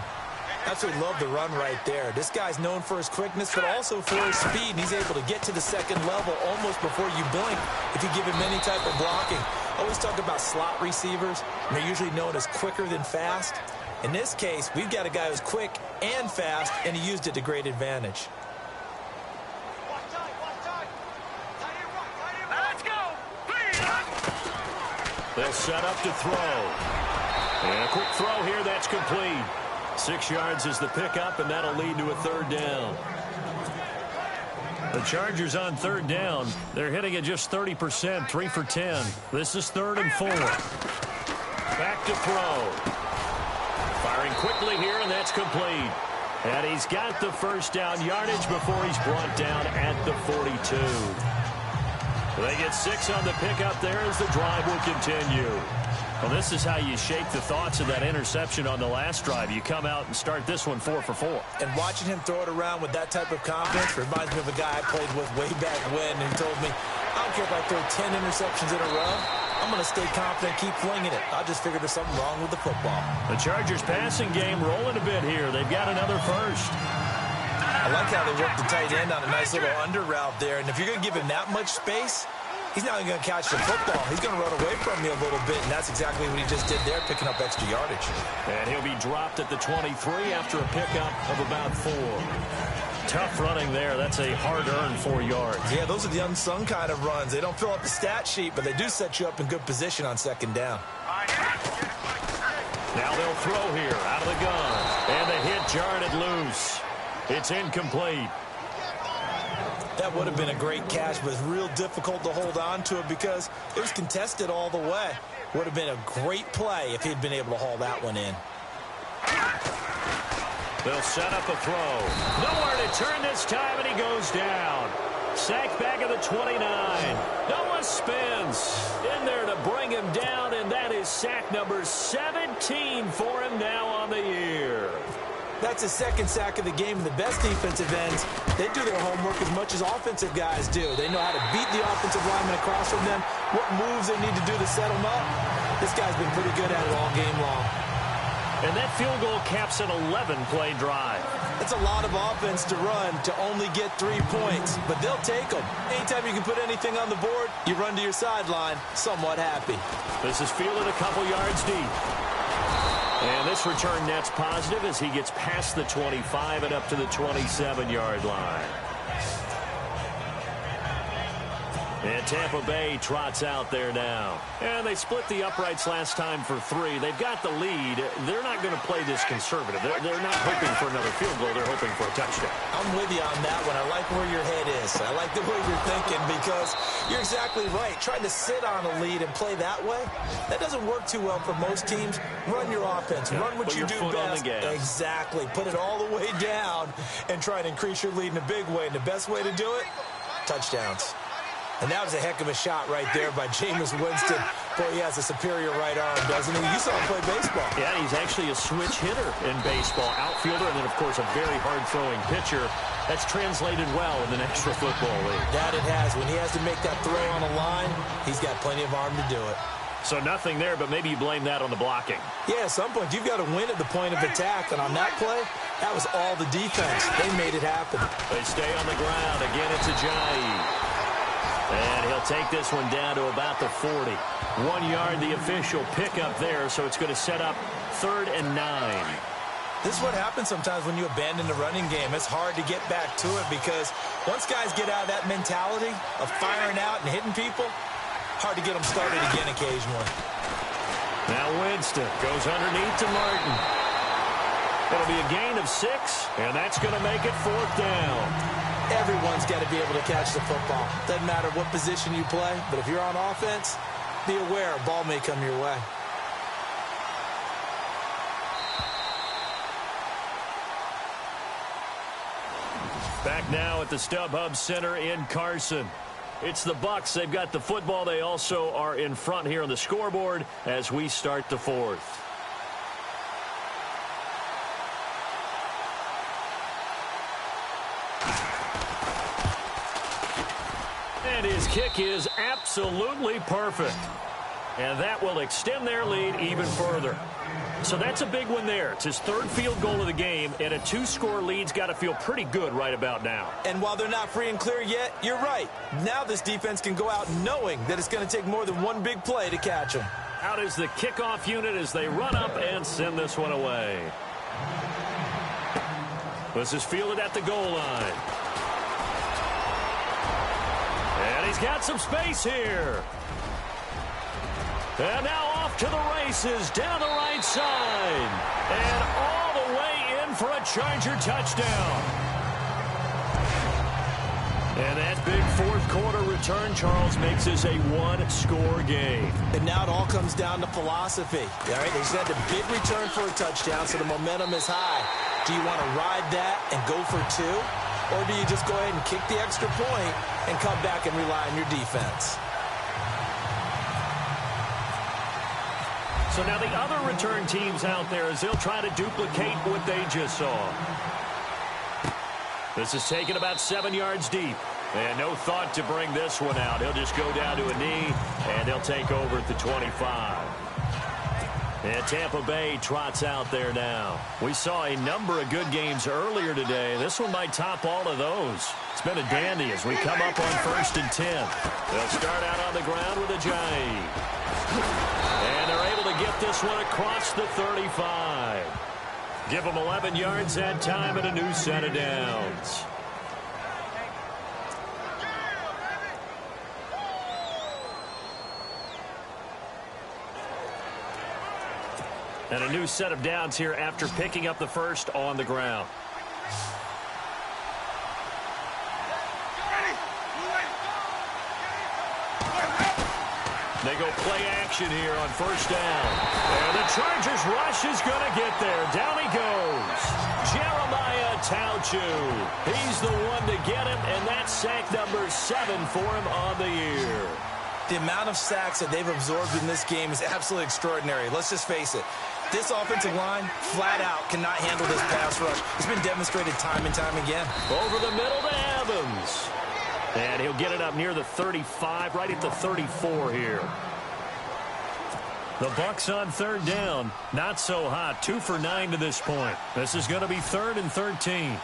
Absolutely love the run right there. This guy's known for his quickness, but also for his speed. And he's able to get to the 2nd level almost before you blink if you give him any type of blocking. Always talk about slot receivers, and they're usually known as quicker than fast. In this case, we've got a guy who's quick and fast, and he used it to great advantage. They'll set up to throw. And a quick throw here, that's complete. 6 yards is the pickup, and that'll lead to a 3rd down. The Chargers on 3rd down. They're hitting at just 30%, 3 for 10. This is 3rd and 4. Back to throw. Firing quickly here, and that's complete. And he's got the first down yardage before he's brought down at the 42. They get 6 on the pickup there as the drive will continue. Well, this is how you shake the thoughts of that interception on the last drive. You come out and start this one 4 for 4. And watching him throw it around with that type of confidence reminds me of a guy I played with way back when who told me, I don't care if I throw 10 interceptions in a row. I'm going to stay confident, keep flinging it. I just figured there's something wrong with the football. The Chargers passing game rolling a bit here. They've got another first. I like how they work the tight end on a nice little under route there. And if you're going to give him that much space, he's not even going to catch the football. He's going to run away from you a little bit, and that's exactly what he just did there, picking up extra yardage. And he'll be dropped at the 23 after a pickup of about 4. Tough running there. That's a hard-earned 4 yards. Yeah, those are the unsung kind of runs. They don't fill up the stat sheet, but they do set you up in good position on 2nd down. Now they'll throw here out of the gun. And the hit jarred it loose. It's incomplete. That would have been a great catch, but it's real difficult to hold on to it because it was contested all the way. Would have been a great play if he'd been able to haul that one in. They'll set up a throw. Nowhere to turn this time, and he goes down. Sacked back at the 29. Noah spins in there to bring him down, and that is sack number 17 for him now on the year. That's his 2nd sack of the game, and the best defensive ends, they do their homework as much as offensive guys do. They know how to beat the offensive lineman across from them, what moves they need to do to set them up. This guy's been pretty good at it all game long. And that field goal caps an 11-play drive. It's a lot of offense to run to only get 3 points, but they'll take them. Anytime you can put anything on the board, you run to your sideline somewhat happy. This is fielded a couple yards deep. And this return net's positive as he gets past the 25 and up to the 27-yard line. And Tampa Bay trots out there now. And they split the uprights last time for 3. They've got the lead. They're not going to play this conservative. They're not hoping for another field goal. They're hoping for a touchdown. I'm with you on that one. I like where your head is. I like the way you're thinking because you're exactly right. Trying to sit on a lead and play that way, that doesn't work too well for most teams. Run your offense. Run what you do best. Exactly. Put it all the way down and try to increase your lead in a big way. And the best way to do it, touchdowns. And that was a heck of a shot right there by Jameis Winston. Boy, he has a superior right arm, doesn't he? You saw him play baseball. Yeah, he's actually a switch hitter in baseball. Outfielder and then, of course, a very hard-throwing pitcher. That's translated well in the National Football League. That it has. When he has to make that throw on a line, he's got plenty of arm to do it. So nothing there, but maybe you blame that on the blocking. Yeah, at some point, you've got to win at the point of attack. And on that play, that was all the defense. They made it happen. They stay on the ground. Again, it's Ajayi. And he'll take this one down to about the 40. 1 yard, the official pickup there, so it's going to set up 3rd and 9. This is what happens sometimes when you abandon the running game. It's hard to get back to it because once guys get out of that mentality of firing out and hitting people, hard to get them started again occasionally. Now Winston goes underneath to Martin. It'll be a gain of 6, and that's going to make it 4th down. Everyone's got to be able to catch the football. Doesn't matter what position you play, but if you're on offense, be aware a ball may come your way. Back now at the StubHub Center in Carson. It's the Bucs. They've got the football. They also are in front here on the scoreboard as we start the 4th. And his kick is absolutely perfect. And that will extend their lead even further. So that's a big one there. It's his 3rd field goal of the game, and a 2-score lead's got to feel pretty good right about now. And while they're not free and clear yet, you're right. Now this defense can go out knowing that it's going to take more than one big play to catch them. Out is the kickoff unit as they run up and send this one away. This is fielded at the goal line. And he's got some space here. And now off to the races down the right side. And all the way in for a Charger touchdown. And that big 4th quarter return, Charles, makes this a 1-score game. And now it all comes down to philosophy. All right, they just had a big return for a touchdown, so the momentum is high. Do you want to ride that and go for 2? Or do you just go ahead and kick the extra point and come back and rely on your defense? So now the other return teams out there as they'll try to duplicate what they just saw. This is taken about 7 yards deep. And no thought to bring this one out. He'll just go down to a knee, and they'll take over at the 25. And Tampa Bay trots out there now. We saw a number of good games earlier today. This one might top all of those. It's been a dandy as we come up on 1st and 10. They'll start out on the ground with Ajayi. And they're able to get this one across the 35. Give them 11 yards that time and a new set of downs. And a new set of downs here after picking up the first on the ground. They go play action here on 1st down. And the Chargers rush is going to get there. Down he goes. Jeremiah Tauchu. He's the one to get him, and that's sack number 7 for him on the year. The amount of sacks that they've absorbed in this game is absolutely extraordinary. Let's just face it. This offensive line, flat out, cannot handle this pass rush. It's been demonstrated time and time again. Over the middle to Evans. And he'll get it up near the 35, right at the 34 here. The Bucs on 3rd down. Not so hot. 2 for 9 to this point. This is going to be 3rd and 13.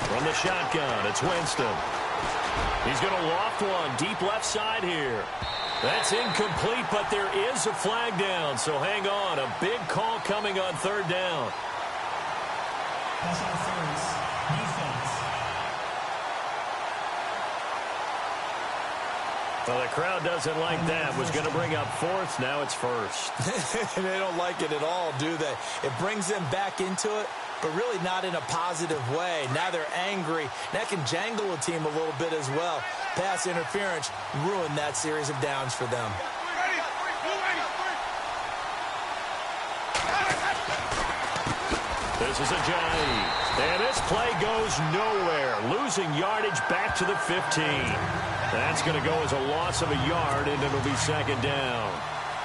From the shotgun, it's Winston. He's going to loft one deep left side here. That's incomplete, but there is a flag down. So hang on. A big call coming on third down. Pass interference. Defense. Well, the crowd doesn't like that. Was going to bring up fourth. Now it's first. They don't like it at all, do they? It brings them back into it, but really not in a positive way. Now they're angry. That can jangle a team a little bit as well. Pass interference ruined that series of downs for them. This is Ajayi. And this play goes nowhere. Losing yardage back to the 15. That's going to go as a loss of a yard, and it'll be second down.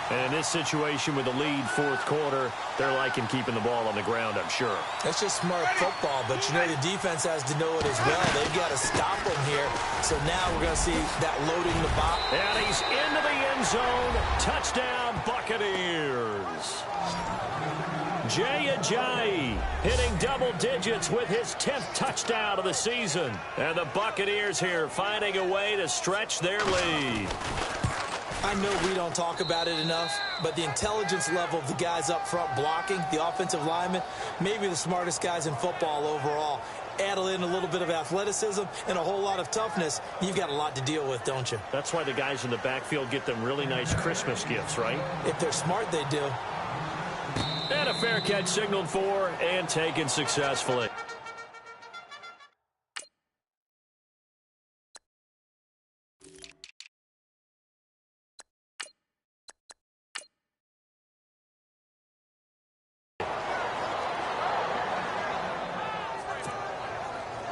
And in this situation with the lead fourth quarter, they're liking keeping the ball on the ground, I'm sure. That's just smart football, but you know the defense has to know it as well. They've got to stop them here. So now we're going to see that loading the box. And he's into the end zone. Touchdown, Buccaneers. Jay Ajayi hitting double digits with his 10th touchdown of the season. And the Buccaneers here finding a way to stretch their lead. I know we don't talk about it enough, but the intelligence level of the guys up front blocking, the offensive linemen, maybe the smartest guys in football overall. Add in a little bit of athleticism and a whole lot of toughness, you've got a lot to deal with, don't you? That's why the guys in the backfield get them really nice Christmas gifts, right? If they're smart, they do. And a fair catch signaled for and taken successfully.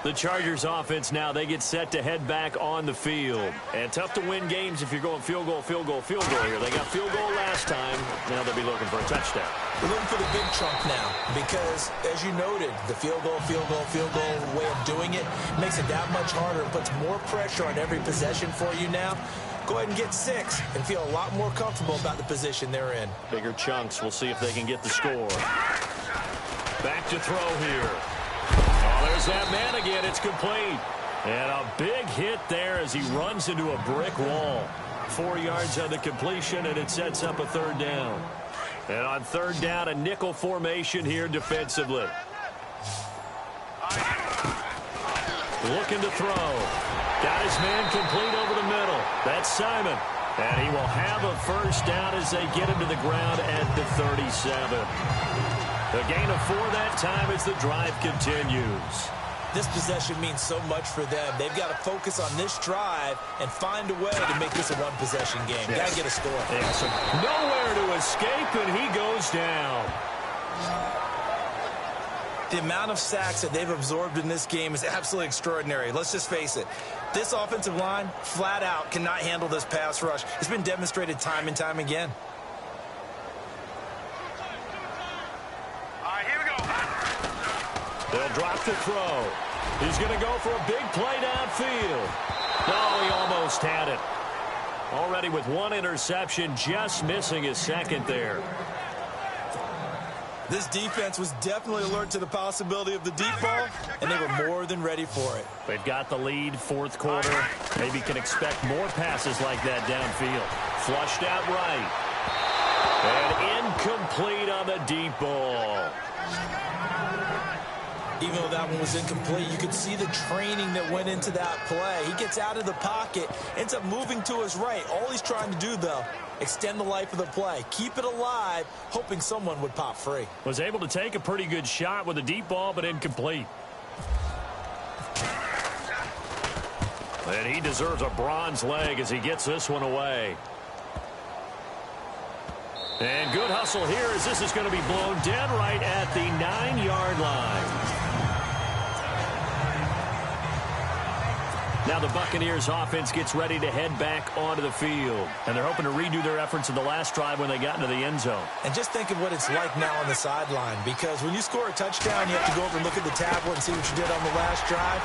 The Chargers offense now, they get set to head back on the field. And tough to win games if you're going field goal, field goal, field goal here. They got field goal last time. Now they'll be looking for a touchdown. We're looking for the big chunk now because, as you noted, the field goal way of doing it makes it that much harder and puts more pressure on every possession for you now. Go ahead and get 6 and feel a lot more comfortable about the position they're in. Bigger chunks. We'll see if they can get the score. Back to throw here. Oh, there's that man again. It's complete. And a big hit there as he runs into a brick wall. 4 yards on the completion, and it sets up a third down. And on third down, a nickel formation here defensively. Looking to throw. Got his man complete over the middle. That's Simon. And he will have a first down as they get him to the ground at the 37. A gain of 4 that time as the drive continues. This possession means so much for them. They've got to focus on this drive and find a way to make this a one-possession game. Yes. Got to get a score. Yes. Nowhere to escape, and he goes down. The amount of sacks that they've absorbed in this game is absolutely extraordinary. Let's just face it. This offensive line, flat out, cannot handle this pass rush. It's been demonstrated time and time again. They'll drop the throw. He's going to go for a big play downfield. No, he almost had it. Already with 1 interception, just missing his second there. This defense was definitely alert to the possibility of the deep ball, and they were more than ready for it. They've got the lead, fourth quarter. Maybe can expect more passes like that downfield. Flushed out right. And incomplete on the deep ball. Even though that one was incomplete, you could see the training that went into that play. He gets out of the pocket, ends up moving to his right. All he's trying to do, though, extend the life of the play. Keep it alive, hoping someone would pop free. Was able to take a pretty good shot with a deep ball, but incomplete. And he deserves a bronze leg as he gets this one away. And good hustle here as this is going to be blown dead right at the 9-yard line. Now the Buccaneers offense gets ready to head back onto the field. And they're hoping to redo their efforts in the last drive when they got into the end zone. And just think of what it's like now on the sideline, because when you score a touchdown, you have to go over and look at the tablet and see what you did on the last drive.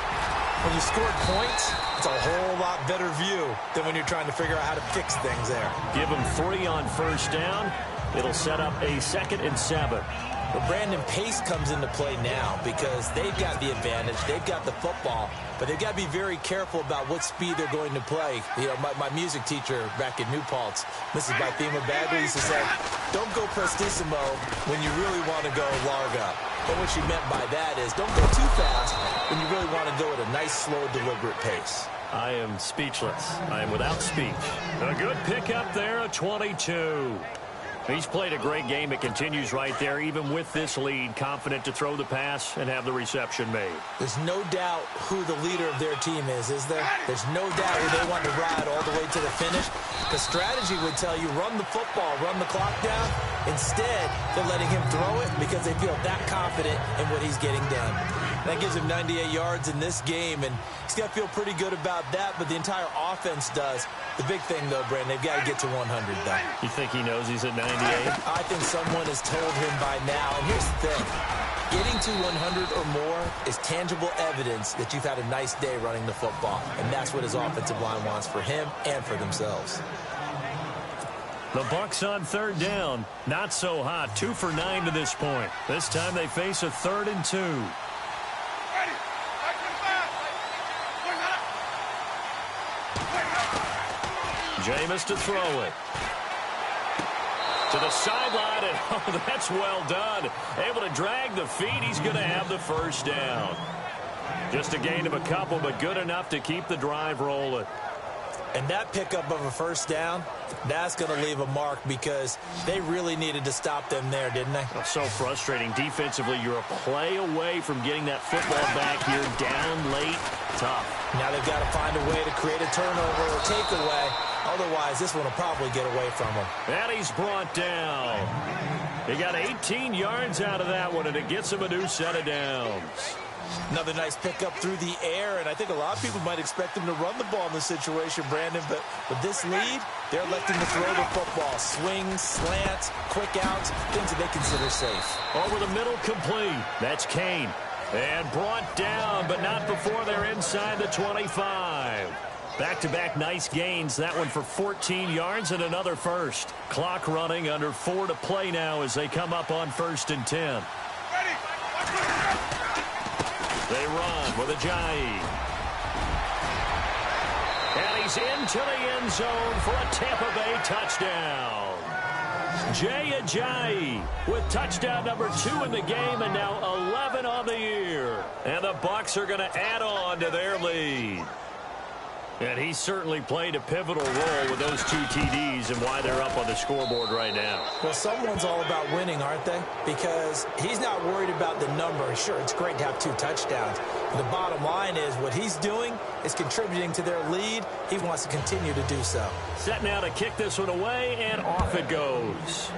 When you scored points, it's a whole lot better view than when you're trying to figure out how to fix things there. Give them 3 on first down. It'll set up a 2nd and 7. But Brandon, pace comes into play now because they've got the advantage. They've got the football. but they've got to be very careful about what speed they're going to play. You know, my music teacher back in New Paltz, Mrs. Bythema Bagley, used to say, don't go prestissimo when you really want to go largo. But what she meant by that is don't go too fast when you really want to go at a nice, slow, deliberate pace. I am speechless. I am without speech. A good pickup there, a 22. He's played a great game. It continues right there, even with this lead, confident to throw the pass and have the reception made. There's no doubt who the leader of their team is there? There's no doubt who they want to ride all the way to the finish. The strategy would tell you run the football, run the clock down. Instead, they're letting him throw it because they feel that confident in what he's getting done. That gives him 98 yards in this game, and he's got to feel pretty good about that, but the entire offense does. The big thing, though, Brandon, they've got to get to 100, though. You think he knows he's at 98? I think someone has told him by now. And here's the thing. Getting to 100 or more is tangible evidence that you've had a nice day running the football, and that's what his offensive line wants for him and for themselves. The Bucs on third down. Not so hot. 2 for 9 to this point. This time they face a 3rd and 2. Jameis to throw it. To the sideline, and oh, that's well done. Able to drag the feet. He's going to have the first down. Just a gain of a couple, but good enough to keep the drive rolling. And that pickup of a first down, that's going to leave a mark because they really needed to stop them there, didn't they? Oh, so frustrating. Defensively, you're a play away from getting that football back here. Down late, tough. Now they've got to find a way to create a turnover or takeaway. Otherwise, this one will probably get away from them. And he's brought down. He got 18 yards out of that one, and it gets him a new set of downs. Another nice pickup through the air, and I think a lot of people might expect him to run the ball in this situation, Brandon, but with this lead, they're electing to throw the football. Swings, slants, quick outs, things that they consider safe. Over the middle, complete. That's Kane. And brought down, but not before they're inside the 25. Back-to-back nice gains. That one for 14 yards and another first. Clock running, under 4 to play now as they come up on 1st and 10. They run with Ajayi. And he's into the end zone for a Tampa Bay touchdown. Jay Ajayi with touchdown number 2 in the game and now 11 on the year. And the Bucs are going to add on to their lead. And he certainly played a pivotal role with those 2 TDs and why they're up on the scoreboard right now. Well, someone's all about winning, aren't they? Because he's not worried about the number. Sure, it's great to have 2 touchdowns. But the bottom line is what he's doing is contributing to their lead. He wants to continue to do so. Set now to kick this one away, and off it goes.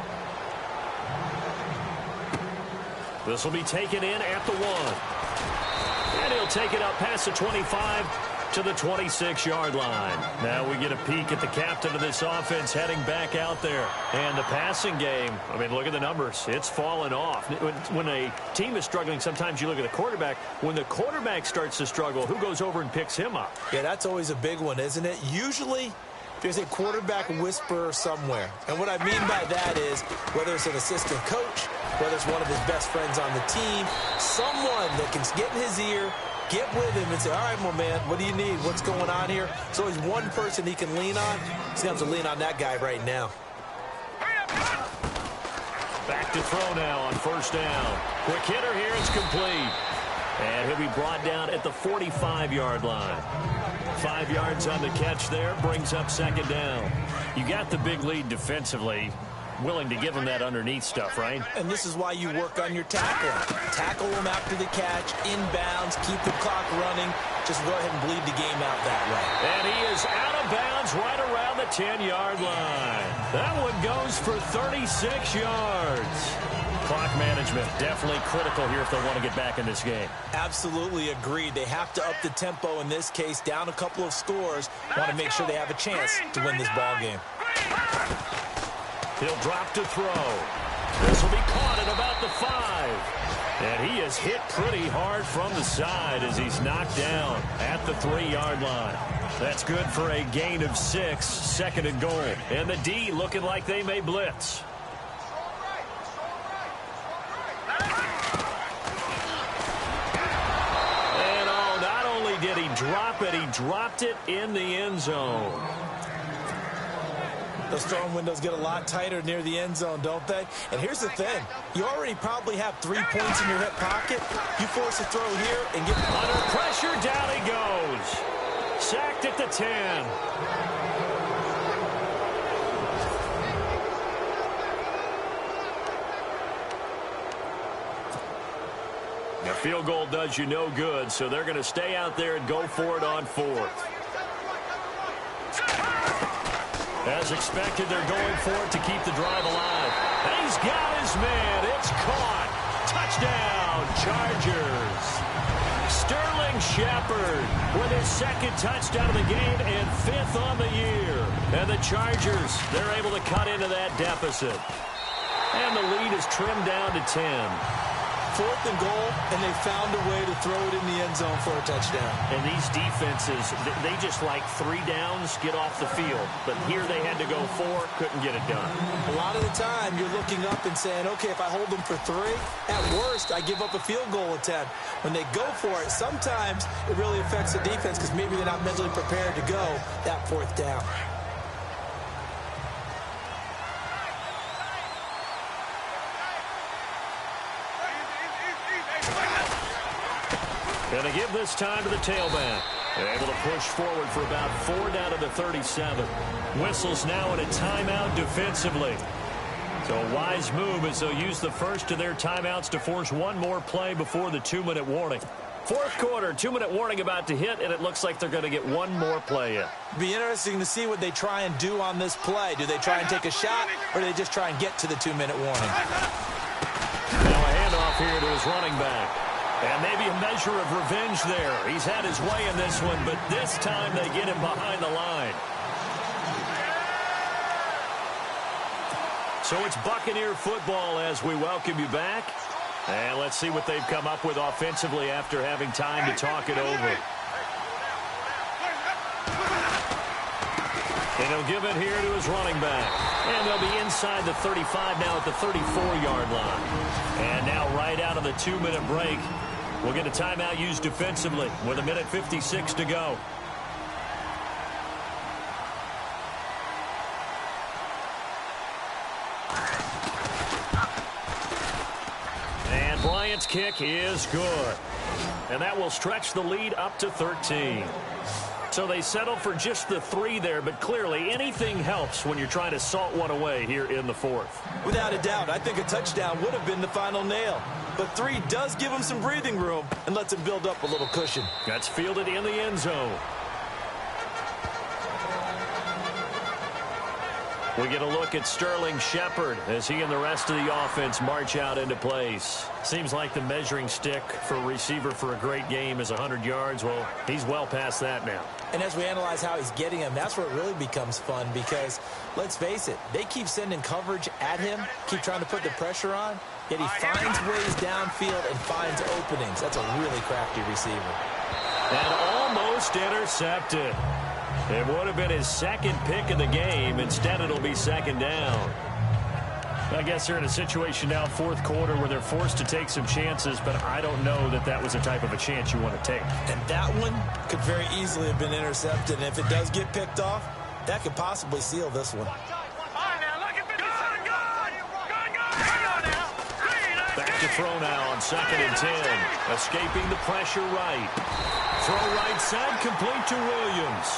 This will be taken in at the 1. And he'll take it up past the 25 to the 26-yard line. Now we get a peek at the captain of this offense heading back out there. And the passing game, I mean, look at the numbers. It's fallen off. When a team is struggling, sometimes you look at the quarterback. When the quarterback starts to struggle, who goes over and picks him up? Yeah, that's always a big one, isn't it? Usually, there's a quarterback whisperer somewhere. And what I mean by that is, whether it's an assistant coach, whether it's one of his best friends on the team, someone that can get in his ear, get with him and say, all right, my man, what do you need? What's going on here? So there's one person he can lean on. He's going to have to lean on that guy right now. Back to throw now on 1st down. Quick hitter here. It's complete. And he'll be brought down at the 45-yard line. 5 yards on the catch there. Brings up 2nd down. You got the big lead defensively. Willing to give him that underneath stuff, right? And this is why you work on your tackle. Tackle him after the catch, inbounds, keep the clock running. Just go ahead and bleed the game out that way. And he is out of bounds right around the 10-yard line. That one goes for 36 yards. Clock management definitely critical here if they want to get back in this game. Absolutely agreed. They have to up the tempo in this case, down a couple of scores. Want to make sure they have a chance to win this ball game. He'll drop to throw. This will be caught at about the 5. And he is hit pretty hard from the side as he's knocked down at the 3-yard line. That's good for a gain of 6, 2nd and goal. And the D looking like they may blitz. drop it? He dropped it in the end zone. Those throwing windows get a lot tighter near the end zone, don't they? And here's the thing. You already probably have 3 points in your hip pocket. You force a throw here and get under pressure. Down he goes. Sacked at the 10. The field goal does you no good, so they're going to stay out there and go for it on 4th. As expected, they're going for it to keep the drive alive. And he's got his man. It's caught. Touchdown, Chargers. Sterling Shepard with his 2nd touchdown of the game and 5th on the year. And the Chargers, they're able to cut into that deficit. And the lead is trimmed down to 10. 4th and goal, and they found a way to throw it in the end zone for a touchdown. And these defenses, they just like 3 downs, get off the field. But here they had to go 4, couldn't get it done. A lot of the time, you're looking up and saying, okay, if I hold them for 3, at worst, I give up a field goal attempt. When they go for it, sometimes it really affects the defense because maybe they're not mentally prepared to go that 4th down. Going to give this time to the tailback. They're able to push forward for about 4 down to the 37. Whistles now in a timeout defensively. So a wise move as they'll use the first of their timeouts to force one more play before the 2-minute warning. 4th quarter, 2-minute warning about to hit, and it looks like they're going to get one more play in. Be interesting to see what they try and do on this play. Do they try and take a shot, or do they just try and get to the 2-minute warning? Now a handoff here to his running back. And maybe a measure of revenge there. He's had his way in this one, but this time they get him behind the line. So it's Buccaneer football as we welcome you back. And let's see what they've come up with offensively after having time to talk it over. And he'll give it here to his running back. And they'll be inside the 35 now at the 34-yard line. And now right out of the 2-minute break, we'll get a timeout used defensively with 1:56 to go. And Bryant's kick is good. And that will stretch the lead up to 13. So they settle for just the 3 there, but clearly anything helps when you're trying to salt one away here in the 4th. Without a doubt, I think a touchdown would have been the final nail. But 3 does give him some breathing room and lets him build up a little cushion. That's fielded in the end zone. We get a look at Sterling Shepard as he and the rest of the offense march out into place. Seems like the measuring stick for a receiver for a great game is 100 yards. Well, he's well past that now. And as we analyze how he's getting him, that's where it really becomes fun because, let's face it, they keep sending coverage at him, keep trying to put the pressure on, yet he finds ways downfield and finds openings. That's a really crafty receiver. And almost intercepted. It would have been his 2nd pick of the game. Instead, it'll be 2nd down. I guess they're in a situation now, 4th quarter, where they're forced to take some chances, but I don't know that that was the type of a chance you want to take. And that one could very easily have been intercepted. And if it does get picked off, that could possibly seal this one. Back to throw now on 2nd and 10. Escaping the pressure right. Throw right side, complete to Williams.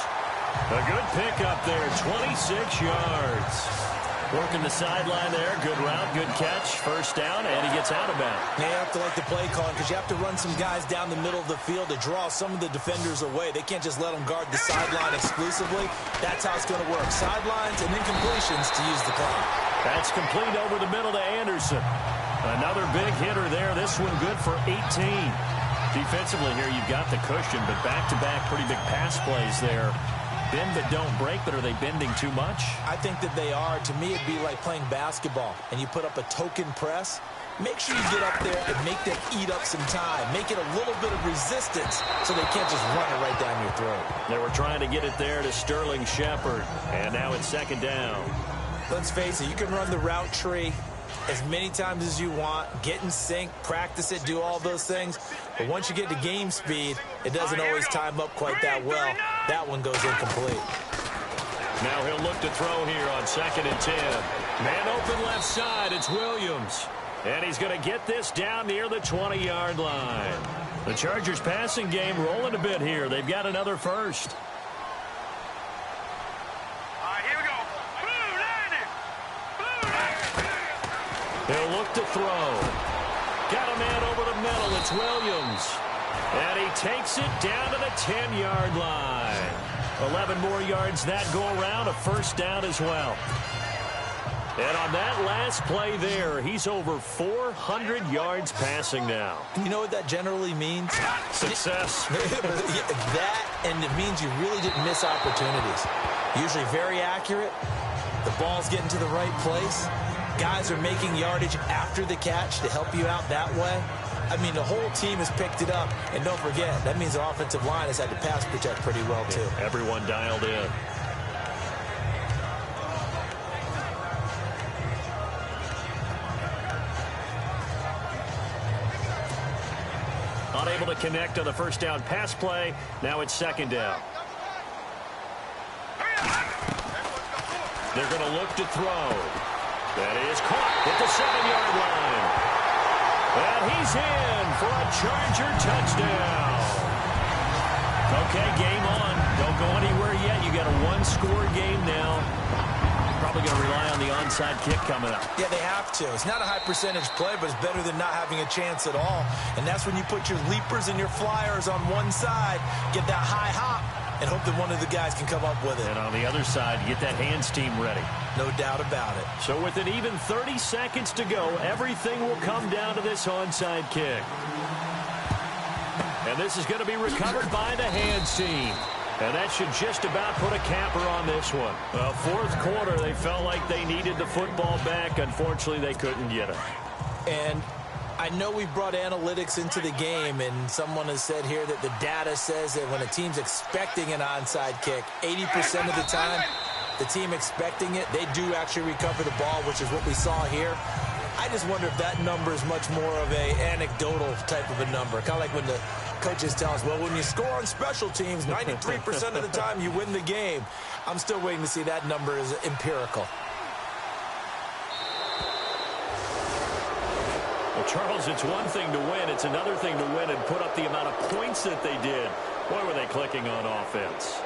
A good pickup there, 26 yards. Working the sideline there, good route, good catch, 1st down, and he gets out of bounds. Yeah, you have to like the play calling because you have to run some guys down the middle of the field to draw some of the defenders away. They can't just let them guard the sideline exclusively. That's how it's going to work. Sidelines and then completions to use the clock. That's complete over the middle to Anderson. Another big hitter there. This one good for 18. Defensively here, you've got the cushion, but back-to-back pretty big pass plays there. Bend but don't break, but are they bending too much? I think that they are. To me, it'd be like playing basketball, and you put up a token press. Make sure you get up there and make them eat up some time. Make it a little bit of resistance so they can't just run it right down your throat. They were trying to get it there to Sterling Shepard, and now it's 2nd down. Let's face it, you can run the route tree as many times as you want, get in sync, practice it, do all those things. But once you get to game speed, it doesn't always time up quite that well. That one goes incomplete. Now he'll look to throw here on 2nd and 10. Man open left side, it's Williams. And he's going to get this down near the 20-yard line. The Chargers passing game rolling a bit here. They've got another first. All right, here we go. He'll look to throw. Got a man over the middle. It's Williams. And he takes it down to the 10-yard line. 11 more yards that go around. A first down as well. And on that last play there, he's over 400 yards passing now. You know what that generally means? Success. That, and it means you really didn't miss opportunities. Usually very accurate. The ball's getting to the right place. Guys are making yardage after the catch to help you out that way. I mean, the whole team has picked it up. And don't forget, that means the offensive line has had to pass protect pretty well, too. Yeah, everyone dialed in. Unable to connect on the first down pass play. Now it's 2nd down. They're going to look to throw. That is caught at the 7-yard line. And he's in for a Charger touchdown. Okay, game on. Don't go anywhere yet. You got a one-score game now. Probably going to rely on the onside kick coming up. Yeah, they have to. It's not a high-percentage play, but it's better than not having a chance at all. And that's when you put your leapers and your flyers on one side, get that high hop, and hope that one of the guys can come up with it. And on the other side, get that hands team ready. No doubt about it. So with an even 30 seconds to go, everything will come down to this onside kick. And this is going to be recovered by the hands team. And that should just about put a capper on this one. Well, 4th quarter, they felt like they needed the football back. Unfortunately, they couldn't get it. And I know we brought analytics into the game, and someone has said here that the data says that when a team's expecting an onside kick, 80% of the time, the team expecting it, they do actually recover the ball, which is what we saw here. I just wonder if that number is much more of a anecdotal type of a number. Kind of like when the coaches tell us, well, when you score on special teams, 93% of the time you win the game. I'm still waiting to see that number is empirical. Well, Charles, it's one thing to win. It's another thing to win and put up the amount of points that they did. Boy, were they clicking on offense.